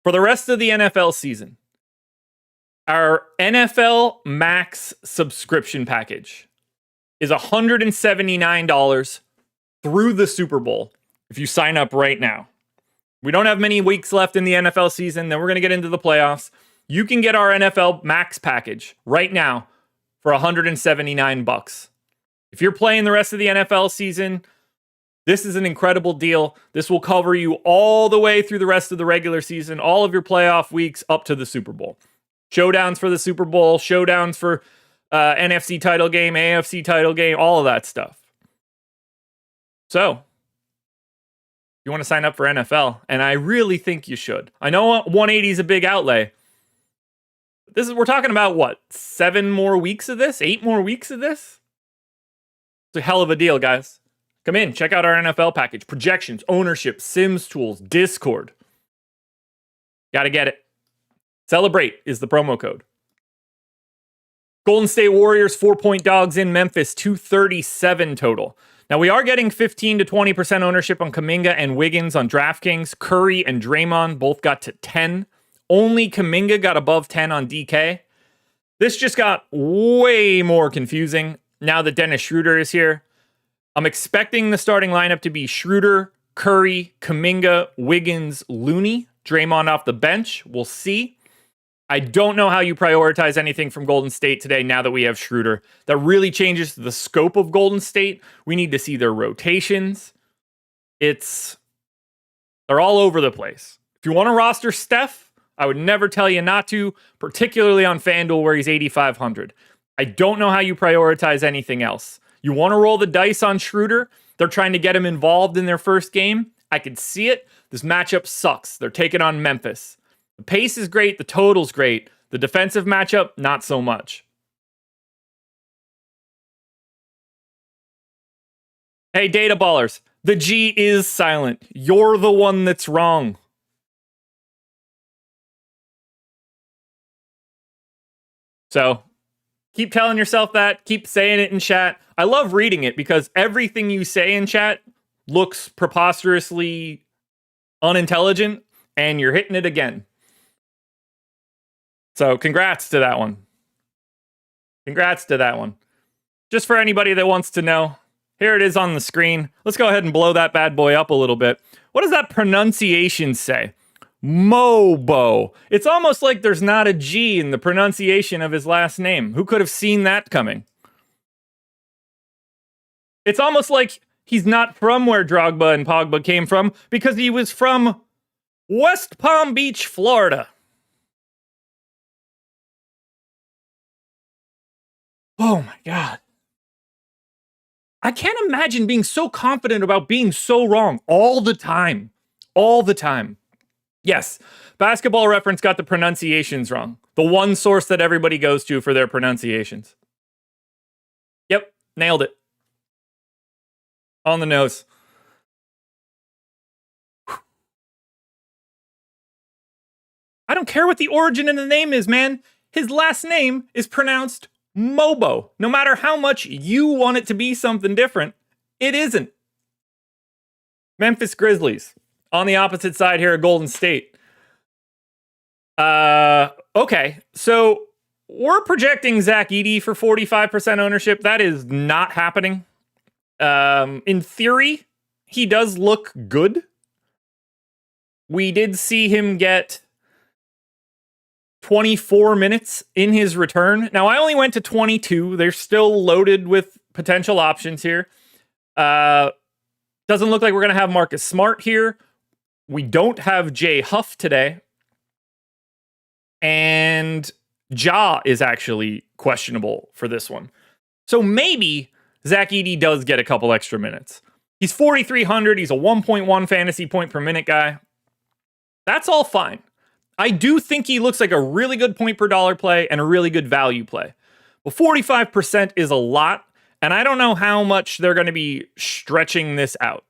for the rest of the NFL season. Our NFL Max subscription package is $179 through the Super Bowl. If you sign up right now. We don't have many weeks left in the NFL season. Then we're going to get into the playoffs. You can get our NFL Max package right now for $179. If you're playing the rest of the NFL season, this is an incredible deal. This will cover you all the way through the rest of the regular season, all of your playoff weeks up to the Super Bowl. Showdowns for the Super Bowl, showdowns for NFC title game, AFC title game, all of that stuff. So, you want to sign up for NFL, and I really think you should. I know 180 is a big outlay. We're talking about what? 7 more weeks of this? 8 more weeks of this? It's a hell of a deal, guys. Come in, check out our NFL package. Projections, ownership, Sims tools, Discord. Gotta get it. Celebrate is the promo code. Golden State Warriors 4-point dogs in Memphis, 237 total. Now, we are getting 15 to 20% ownership on Kuminga and Wiggins on DraftKings. Curry and Draymond both got to 10. Only Kuminga got above 10 on DK. This just got way more confusing now that Dennis Schroeder is here. I'm expecting the starting lineup to be Schroeder, Curry, Kuminga, Wiggins, Looney, Draymond off the bench. We'll see. I don't know how you prioritize anything from Golden State today now that we have Schroeder. That really changes the scope of Golden State. We need to see their rotations. They're all over the place. If you want to roster Steph, I would never tell you not to, particularly on FanDuel where he's 8,500. I don't know how you prioritize anything else. You want to roll the dice on Schroeder? They're trying to get him involved in their first game. I can see it. This matchup sucks. They're taking on Memphis. The pace is great. The total's great. The defensive matchup, not so much. Hey, data ballers. The G is silent. You're the one that's wrong. So, keep telling yourself that. Keep saying it in chat. I love reading it because everything you say in chat looks preposterously unintelligent, and you're hitting it again. So, congrats to that one. Congrats to that one. Just for anybody that wants to know, here it is on the screen. Let's go ahead and blow that bad boy up a little bit. What does that pronunciation say? Mobo. It's almost like there's not a G in the pronunciation of his last name. Who could have seen that coming? It's almost like he's not from where Drogba and Pogba came from because he was from West Palm Beach, Florida. Oh my God. I can't imagine being so confident about being so wrong all the time. All the time. Yes, Basketball Reference got the pronunciations wrong. The one source that everybody goes to for their pronunciations. Yep, nailed it. On the nose. I don't care what the origin of the name is, man. His last name is pronounced Mobo. No matter how much you want it to be something different, it isn't. Memphis Grizzlies. On the opposite side here at Golden State. Okay, so we're projecting Zach Edey for 45% ownership. That is not happening. In theory, he does look good. We did see him get 24 minutes in his return. Now, I only went to 22. They're still loaded with potential options here. Doesn't look like we're going to have Marcus Smart here. We don't have Jay Huff today. And Ja is actually questionable for this one. So maybe Zach Edey does get a couple extra minutes. He's 4,300. He's a 1.1 fantasy point per minute guy. That's all fine. I do think he looks like a really good point per dollar play and a really good value play. But 45% is a lot, and I don't know how much they're going to be stretching this out.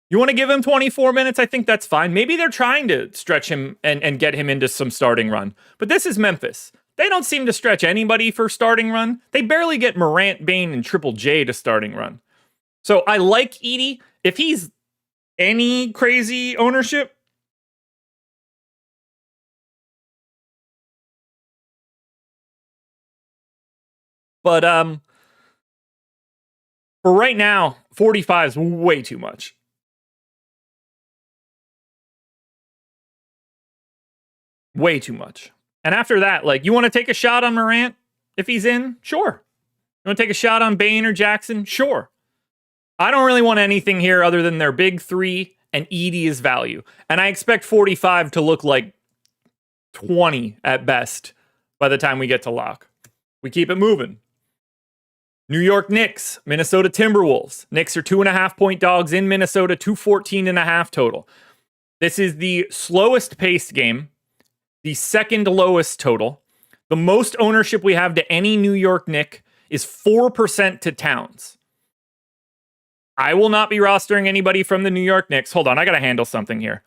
You want to give him 24 minutes? I think that's fine. Maybe they're trying to stretch him and get him into some starting run. But this is Memphis. They don't seem to stretch anybody for starting run. They barely get Morant, Bane, and Triple J to starting run. So I like Edey. If he's any crazy ownership, but for right now, 45 is way too much. Way too much. And after that, like, you want to take a shot on Morant if he's in? Sure. You want to take a shot on Bane or Jackson? Sure. I don't really want anything here other than their big three and Edey is value. And I expect 45 to look like 20 at best by the time we get to lock. We keep it moving. New York Knicks, Minnesota Timberwolves. Knicks are 2.5 point dogs in Minnesota, 214.5 total. This is the slowest paced game, the second lowest total. The most ownership we have to any New York Knick is 4% to Towns. I will not be rostering anybody from the New York Knicks. Hold on, I got to handle something here.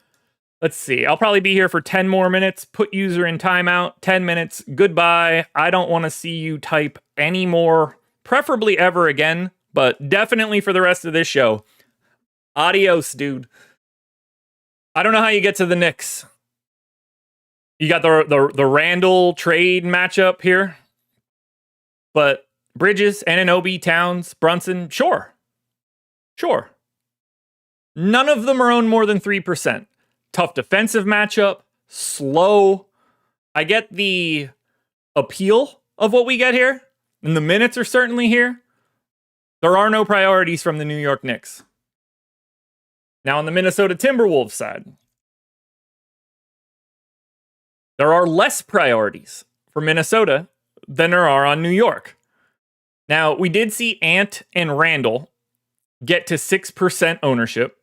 Let's see. I'll probably be here for 10 more minutes. Put user in timeout. 10 minutes. Goodbye. I don't want to see you type anymore. Preferably ever again, but definitely for the rest of this show. Adios, dude. I don't know how you get to the Knicks. You got the Randall trade matchup here. But Bridges, Anunoby, Towns, Brunson, sure. Sure. None of them are owned more than 3%. Tough defensive matchup. Slow. I get the appeal of what we get here. And the minutes are certainly here. There are no priorities from the New York Knicks. Now on the Minnesota Timberwolves side. There are less priorities for Minnesota than there are on New York. Now, we did see Ant and Randall get to 6% ownership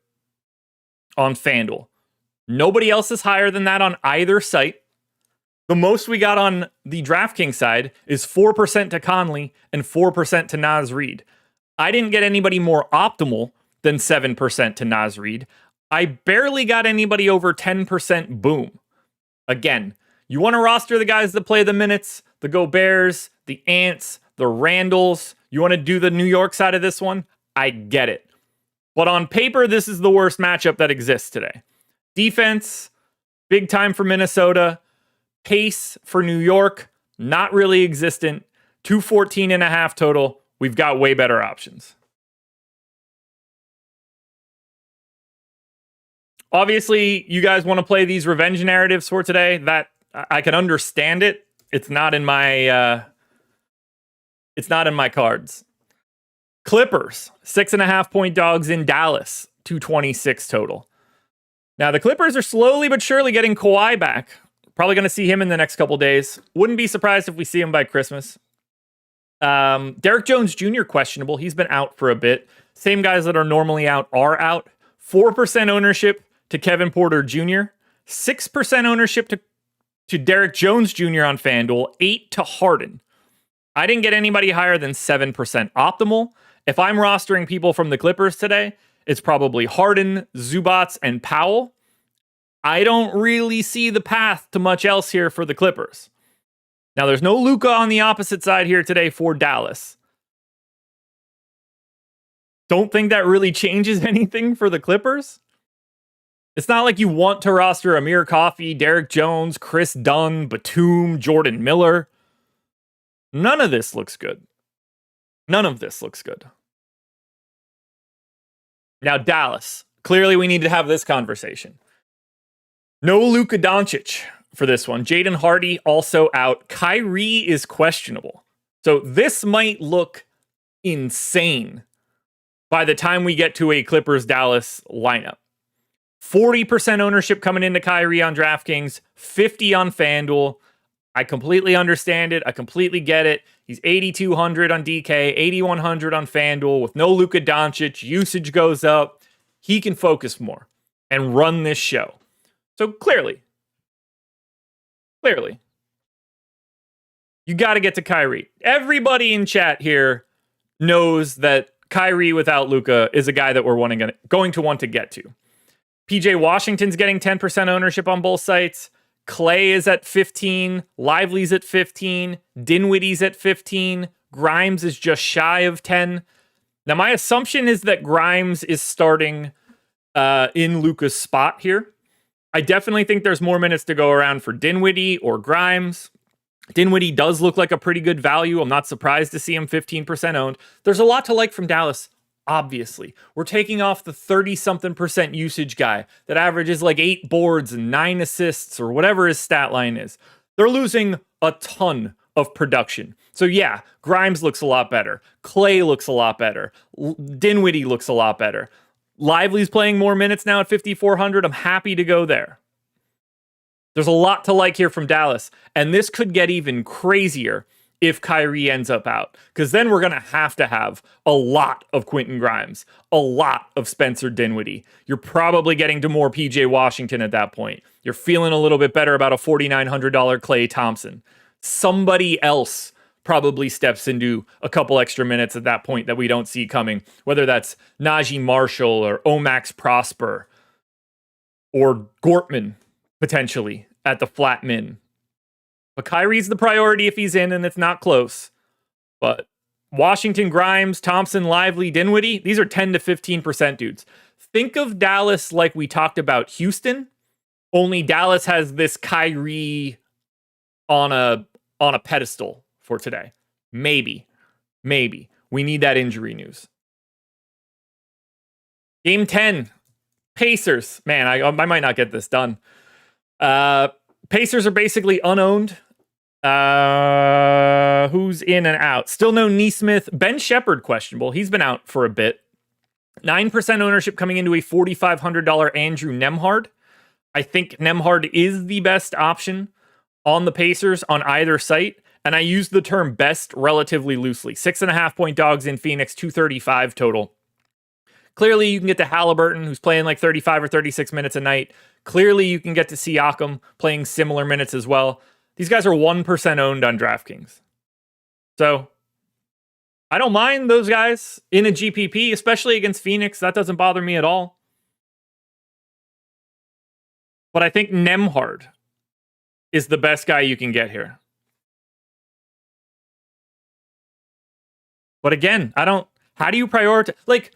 on FanDuel. Nobody else is higher than that on either site. The most we got on the DraftKings side is 4% to Conley and 4% to Naz Reid. I didn't get anybody more optimal than 7% to Naz Reid. I barely got anybody over 10% boom. Again, you want to roster the guys that play the minutes, the Goberts, the Ants, the Randalls. You want to do the New York side of this one? I get it. But on paper, this is the worst matchup that exists today. Defense, big time for Minnesota. Pace for New York, not really existent. 214.5 total. We've got way better options. Obviously, you guys want to play these revenge narratives for today. That I can understand it. It's not in my cards. Clippers, 6.5 point dogs in Dallas, 226 total. Now, the Clippers are slowly but surely getting Kawhi back. Probably going to see him in the next couple days. Wouldn't be surprised if we see him by Christmas. Derek Jones Jr. questionable. He's been out for a bit. Same guys that are normally out are out. 4% ownership to Kevin Porter Jr. 6% ownership to Derek Jones Jr. on FanDuel. 8 to Harden. I didn't get anybody higher than 7% optimal. If I'm rostering people from the Clippers today, it's probably Harden, Zubats, and Powell. I don't really see the path to much else here for the Clippers. Now, there's no Luka on the opposite side here today for Dallas. Don't think that really changes anything for the Clippers. It's not like you want to roster Amir Coffey, Derek Jones, Chris Dunn, Batum, Jordan Miller. None of this looks good. None of this looks good. Now, Dallas. Clearly, we need to have this conversation. No Luka Doncic for this one. Jaden Hardy also out. Kyrie is questionable. So this might look insane by the time we get to a Clippers-Dallas lineup. 40% ownership coming into Kyrie on DraftKings, 50 on FanDuel. I completely understand it. I completely get it. He's 8,200 on DK, 8,100 on FanDuel. With no Luka Doncic, usage goes up. He can focus more and run this show. So clearly, you got to get to Kyrie. Everybody in chat here knows that Kyrie without Luka is a guy that we're going to want to get to. PJ Washington's getting 10% ownership on both sites. Clay is at 15. Lively's at 15. Dinwiddie's at 15. Grimes is just shy of 10. Now, my assumption is that Grimes is starting in Luka's spot here. I definitely think there's more minutes to go around for Dinwiddie or Grimes. Dinwiddie does look like a pretty good value. I'm not surprised to see him 15% owned. There's a lot to like from Dallas, obviously. We're taking off the 30-something% usage guy that averages like 8 boards and 9 assists or whatever his stat line is. They're losing a ton of production. So yeah, Grimes looks a lot better. Clay looks a lot better. Dinwiddie looks a lot better. Lively's playing more minutes now at 5,400. I'm happy to go there. There's a lot to like here from Dallas, and this could get even crazier if Kyrie ends up out, because then we're going to have a lot of Quentin Grimes, a lot of Spencer Dinwiddie. You're probably getting to more PJ Washington at that point. You're feeling a little bit better about a $4,900 Klay Thompson. Somebody else probably steps into a couple extra minutes at that point that we don't see coming, whether that's Najee Marshall or Omax Prosper or Gortman potentially at the flat min. But Kyrie's the priority if he's in and it's not close. But Washington, Grimes, Thompson, Lively, Dinwiddie, these are 10 to 15% dudes. Think of Dallas like we talked about Houston, only Dallas has this Kyrie on a pedestal for today. Maybe. We need that injury news. Game 10. Pacers. Man, I might not get this done. Pacers are basically unowned. Who's in and out? Still no Nesmith. Ben Shepherd questionable. He's been out for a bit. 9% ownership coming into a $4,500 Andrew Nembhard. I think Nembhard is the best option on the Pacers on either site, and I use the term best relatively loosely. 6.5-point dogs in Phoenix, 235 total. Clearly, you can get to Halliburton, who's playing like 35 or 36 minutes a night. Clearly, you can get to Siakam playing similar minutes as well. These guys are 1% owned on DraftKings. So, I don't mind those guys in a GPP, especially against Phoenix. That doesn't bother me at all. But I think Nembhard is the best guy you can get here. But again, how do you prioritize? Like,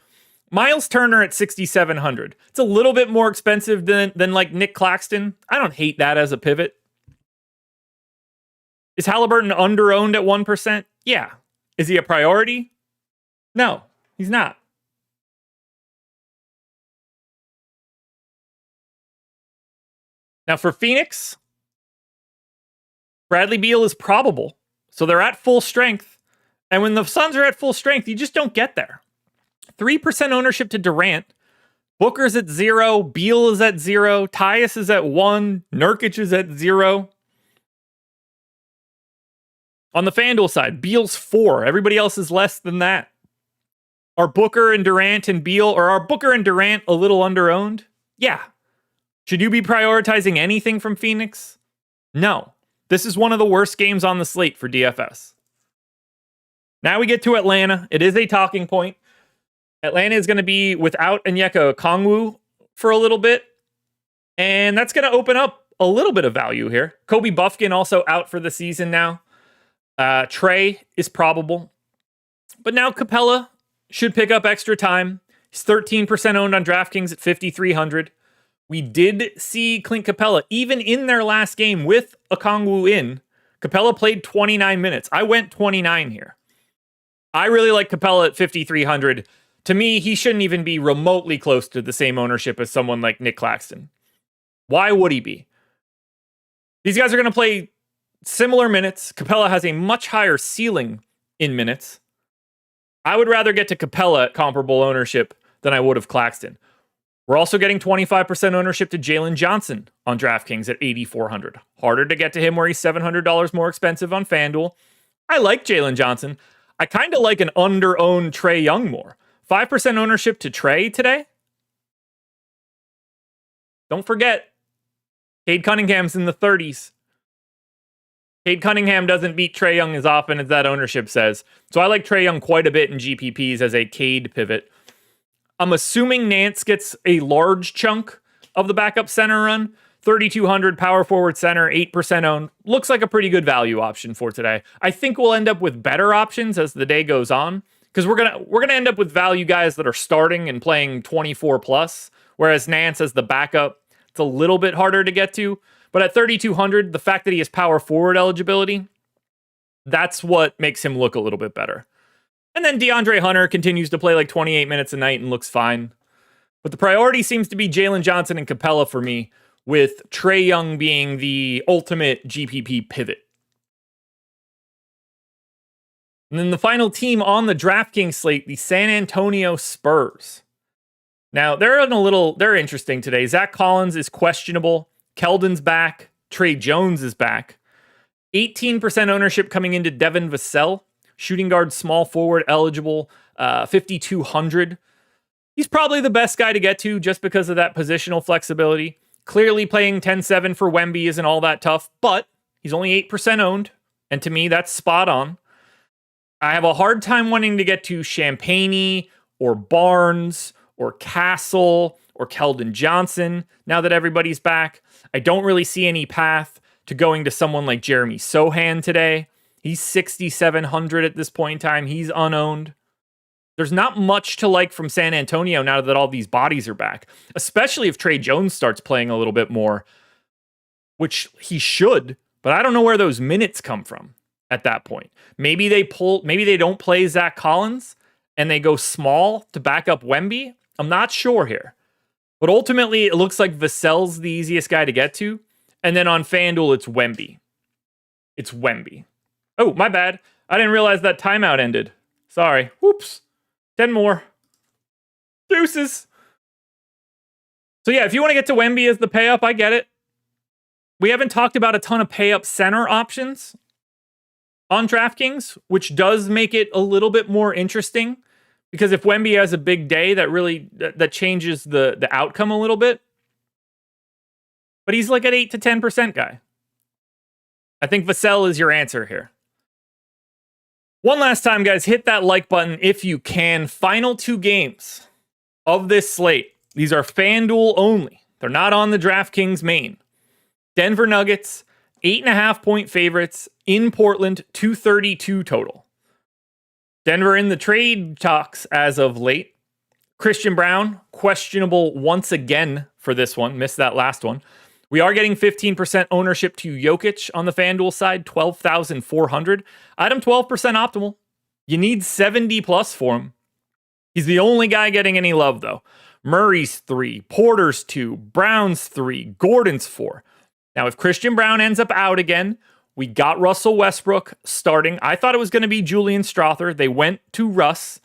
Miles Turner at 6,700. It's a little bit more expensive than like Nick Claxton. I don't hate that as a pivot. Is Halliburton under-owned at 1%? Yeah. Is he a priority? No, he's not. Now for Phoenix, Bradley Beal is probable. So they're at full strength. And when the Suns are at full strength, you just don't get there. 3% ownership to Durant. Booker's at 0. Beal is at 0. Tyus is at 1. Nurkic is at 0. On the FanDuel side, Beal's 4. Everybody else is less than that. Are Booker and Durant and Beal, or are Booker and Durant a little under-owned? Yeah. Should you be prioritizing anything from Phoenix? No. This is one of the worst games on the slate for DFS. Now we get to Atlanta. It is a talking point. Atlanta is going to be without Onyeka Okongwu for a little bit. And that's going to open up a little bit of value here. Kobe Buffkin also out for the season now. Trey is probable. But now Capella should pick up extra time. He's 13% owned on DraftKings at 5,300. We did see Clint Capella, even in their last game with Okongwu in, Capella played 29 minutes. I went 29 here. I really like Capella at 5,300. To me, he shouldn't even be remotely close to the same ownership as someone like Nick Claxton. Why would he be? These guys are going to play similar minutes. Capella has a much higher ceiling in minutes. I would rather get to Capella at comparable ownership than I would of Claxton. We're also getting 25% ownership to Jalen Johnson on DraftKings at 8,400. Harder to get to him where he's $700 more expensive on FanDuel. I like Jalen Johnson. I kind of like an under-owned Trae Young more. 5% ownership to Trae today. Don't forget, Cade Cunningham's in the 30s. Cade Cunningham doesn't beat Trae Young as often as that ownership says. So I like Trae Young quite a bit in GPPs as a Cade pivot. I'm assuming Nance gets a large chunk of the backup center run. 3,200 power forward center, 8% owned. Looks like a pretty good value option for today. I think we'll end up with better options as the day goes on, because we're gonna end up with value guys that are starting and playing 24 plus, whereas Nance as the backup, it's a little bit harder to get to. But at 3,200, the fact that he has power forward eligibility, that's what makes him look a little bit better. And then DeAndre Hunter continues to play like 28 minutes a night and looks fine. But the priority seems to be Jalen Johnson and Capella for me, with Trae Young being the ultimate GPP pivot. And then the final team on the DraftKings slate, the San Antonio Spurs. Now, they're interesting today. Zach Collins is questionable. Keldon's back. Trey Jones is back. 18% ownership coming into Devin Vassell. Shooting guard, small forward, eligible, 5,200. He's probably the best guy to get to just because of that positional flexibility. Clearly playing 10-7 for Wemby isn't all that tough, but he's only 8% owned. And to me, that's spot on. I have a hard time wanting to get to Champagnie or Barnes or Castle or Keldon Johnson now that everybody's back. I don't really see any path to going to someone like Jeremy Sohan today. He's 6,700 at this point in time. He's unowned. There's not much to like from San Antonio now that all these bodies are back, especially if Trey Jones starts playing a little bit more, which he should, but I don't know where those minutes come from at that point. Maybe they don't play Zach Collins and they go small to back up Wemby. I'm not sure here. But ultimately, it looks like Vassell's the easiest guy to get to. And then on FanDuel, it's Wemby. It's Wemby. Oh, my bad. I didn't realize that timeout ended. Sorry. Whoops. 10 more. Deuces. So yeah, if you want to get to Wemby as the pay up, I get it. We haven't talked about a ton of pay up center options on DraftKings, which does make it a little bit more interesting, because if Wemby has a big day, that changes the outcome a little bit. But he's like an 8 to 10% guy. I think Vassell is your answer here. One last time, guys, hit that like button if you can. Final 2 games of this slate. These are FanDuel only. They're not on the DraftKings main. Denver Nuggets, 8.5-point favorites in Portland, 232 total. Denver in the trade talks as of late. Christian Brown, questionable once again for this one. Missed that last one. We are getting 15% ownership to Jokic on the FanDuel side, 12,400. Item 12% optimal. You need 70 plus for him. He's the only guy getting any love, though. Murray's 3, Porter's 2, Brown's 3, Gordon's 4. Now, if Christian Brown ends up out again, we got Russell Westbrook starting. I thought it was going to be Julian Strawther. They went to Russ.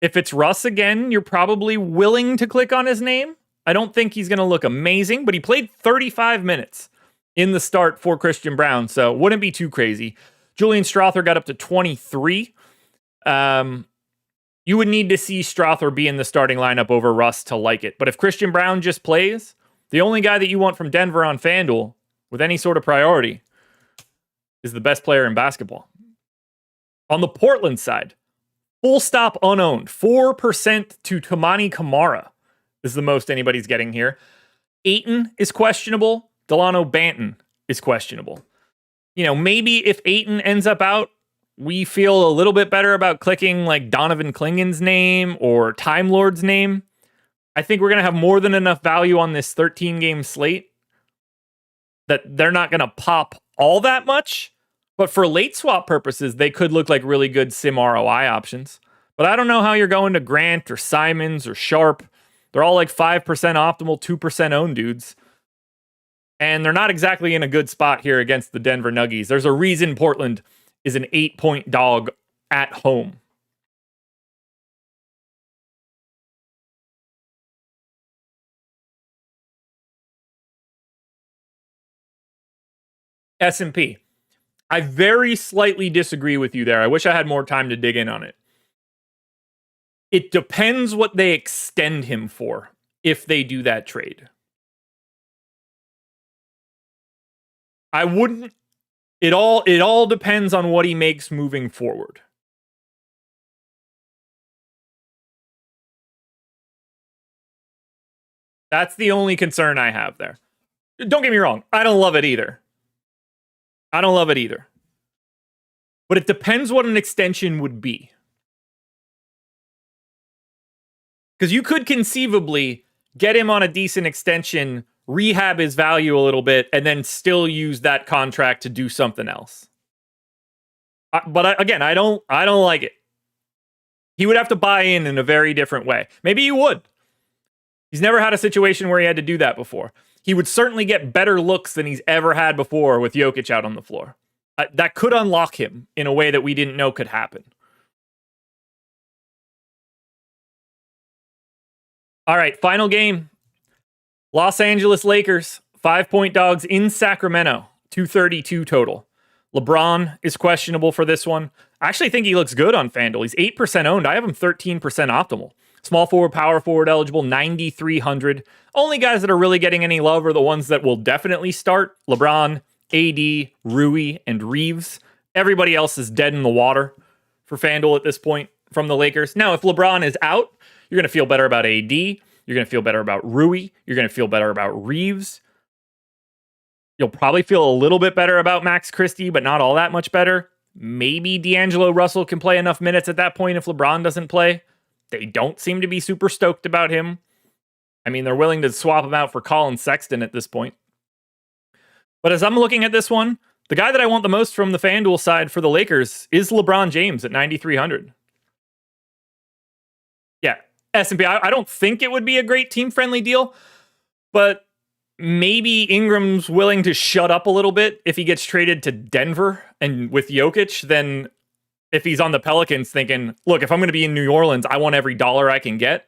If it's Russ again, you're probably willing to click on his name. I don't think he's going to look amazing, but he played 35 minutes in the start for Christian Brown, so wouldn't be too crazy. Julian Strawther got up to 23. You would need to see Strawther be in the starting lineup over Russ to like it. But if Christian Brown just plays, the only guy that you want from Denver on FanDuel with any sort of priority is the best player in basketball. On the Portland side, full stop unowned, 4% to Toumani Camara is the most anybody's getting here. Ayton is questionable. Delano Banton is questionable. You know, maybe if Ayton ends up out, we feel a little bit better about clicking like Donovan Klingen's name or Time Lord's name. I think we're going to have more than enough value on this 13-game slate that they're not going to pop all that much. But for late swap purposes, they could look like really good sim ROI options. But I don't know how you're going to Grant or Simons or Sharp. They're all like 5% optimal, 2% owned dudes. And they're not exactly in a good spot here against the Denver Nuggets. There's a reason Portland is an 8-point dog at home. S&P. I very slightly disagree with you there. I wish I had more time to dig in on it. It depends what they extend him for if they do that trade. I wouldn't. It all depends on what he makes moving forward. That's the only concern I have there. Don't get me wrong. I don't love it either. But it depends what an extension would be. Because you could conceivably get him on a decent extension, rehab his value a little bit, and then still use that contract to do something else. Again, I don't like it. He would have to buy in a very different way. Maybe he would. He's never had a situation where he had to do that before. He would certainly get better looks than he's ever had before with Jokic out on the floor. That could unlock him in a way that we didn't know could happen. All right, final game. Los Angeles Lakers, 5-point dogs in Sacramento, 232 total. LeBron is questionable for this one. I actually think he looks good on FanDuel. He's 8% owned. I have him 13% optimal. Small forward, power forward eligible, 9,300. Only guys that are really getting any love are the ones that will definitely start. LeBron, AD, Rui, and Reeves. Everybody else is dead in the water for FanDuel at this point from the Lakers. Now, if LeBron is out, you're going to feel better about AD. You're going to feel better about Rui. You're going to feel better about Reeves. You'll probably feel a little bit better about Max Christie, but not all that much better. Maybe D'Angelo Russell can play enough minutes at that point if LeBron doesn't play. They don't seem to be super stoked about him. I mean, they're willing to swap him out for Colin Sexton at this point. But as I'm looking at this one, the guy that I want the most from the FanDuel side for the Lakers is LeBron James at 9,300. Yeah, S&P, I don't think it would be a great team-friendly deal, but maybe Ingram's willing to shut up a little bit if he gets traded to Denver and with Jokic, then if he's on the Pelicans thinking, look, if I'm going to be in New Orleans, I want every dollar I can get.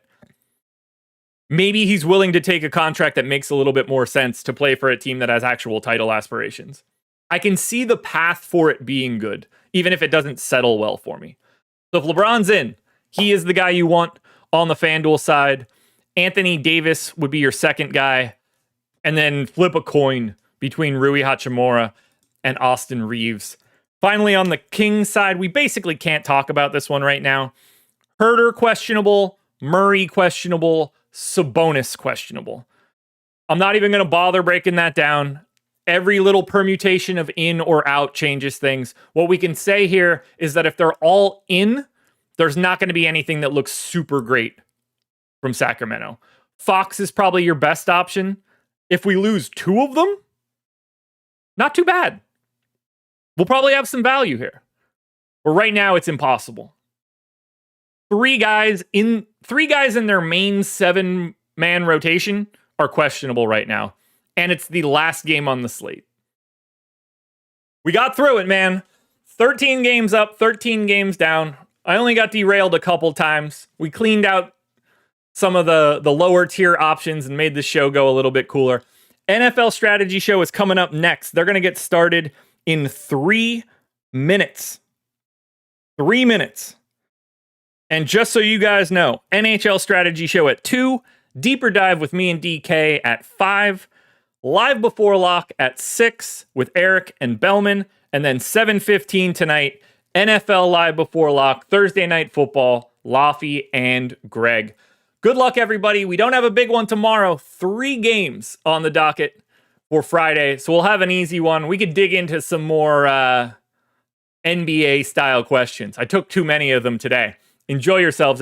maybe he's willing to take a contract that makes a little bit more sense to play for a team that has actual title aspirations. I can see the path for it being good, even if it doesn't settle well for me. So if LeBron's in, he is the guy you want on the FanDuel side. Anthony Davis would be your second guy. And then flip a coin between Rui Hachimura and Austin Reeves. Finally, on the Kings side, we basically can't talk about this one right now. Herter questionable, Murray questionable, Sabonis questionable. I'm not even going to bother breaking that down. Every little permutation of in or out changes things. What we can say here is that if they're all in, there's not going to be anything that looks super great from Sacramento. Fox is probably your best option. If we lose two of them, not too bad. We'll probably have some value here. But right now, it's impossible. Three guys in their main 7-man rotation are questionable right now. And it's the last game on the slate. We got through it, man. 13 games up, 13 games down. I only got derailed a couple times. We cleaned out some of the lower tier options and made the show go a little bit cooler. NFL Strategy Show is coming up next. They're going to get started in 3 minutes. 3 minutes. And just so you guys know, NHL Strategy Show at 2, Deeper Dive with me and DK at 5, Live Before Lock at 6 with Eric and Bellman, and then 7:15 tonight, NFL Live Before Lock, Thursday Night Football, Laffy and Greg. Good luck, everybody. We don't have a big one tomorrow. 3 games on the docket for Friday, so we'll have an easy one. We could dig into some more NBA-style questions. I took too many of them today. Enjoy yourselves, everybody.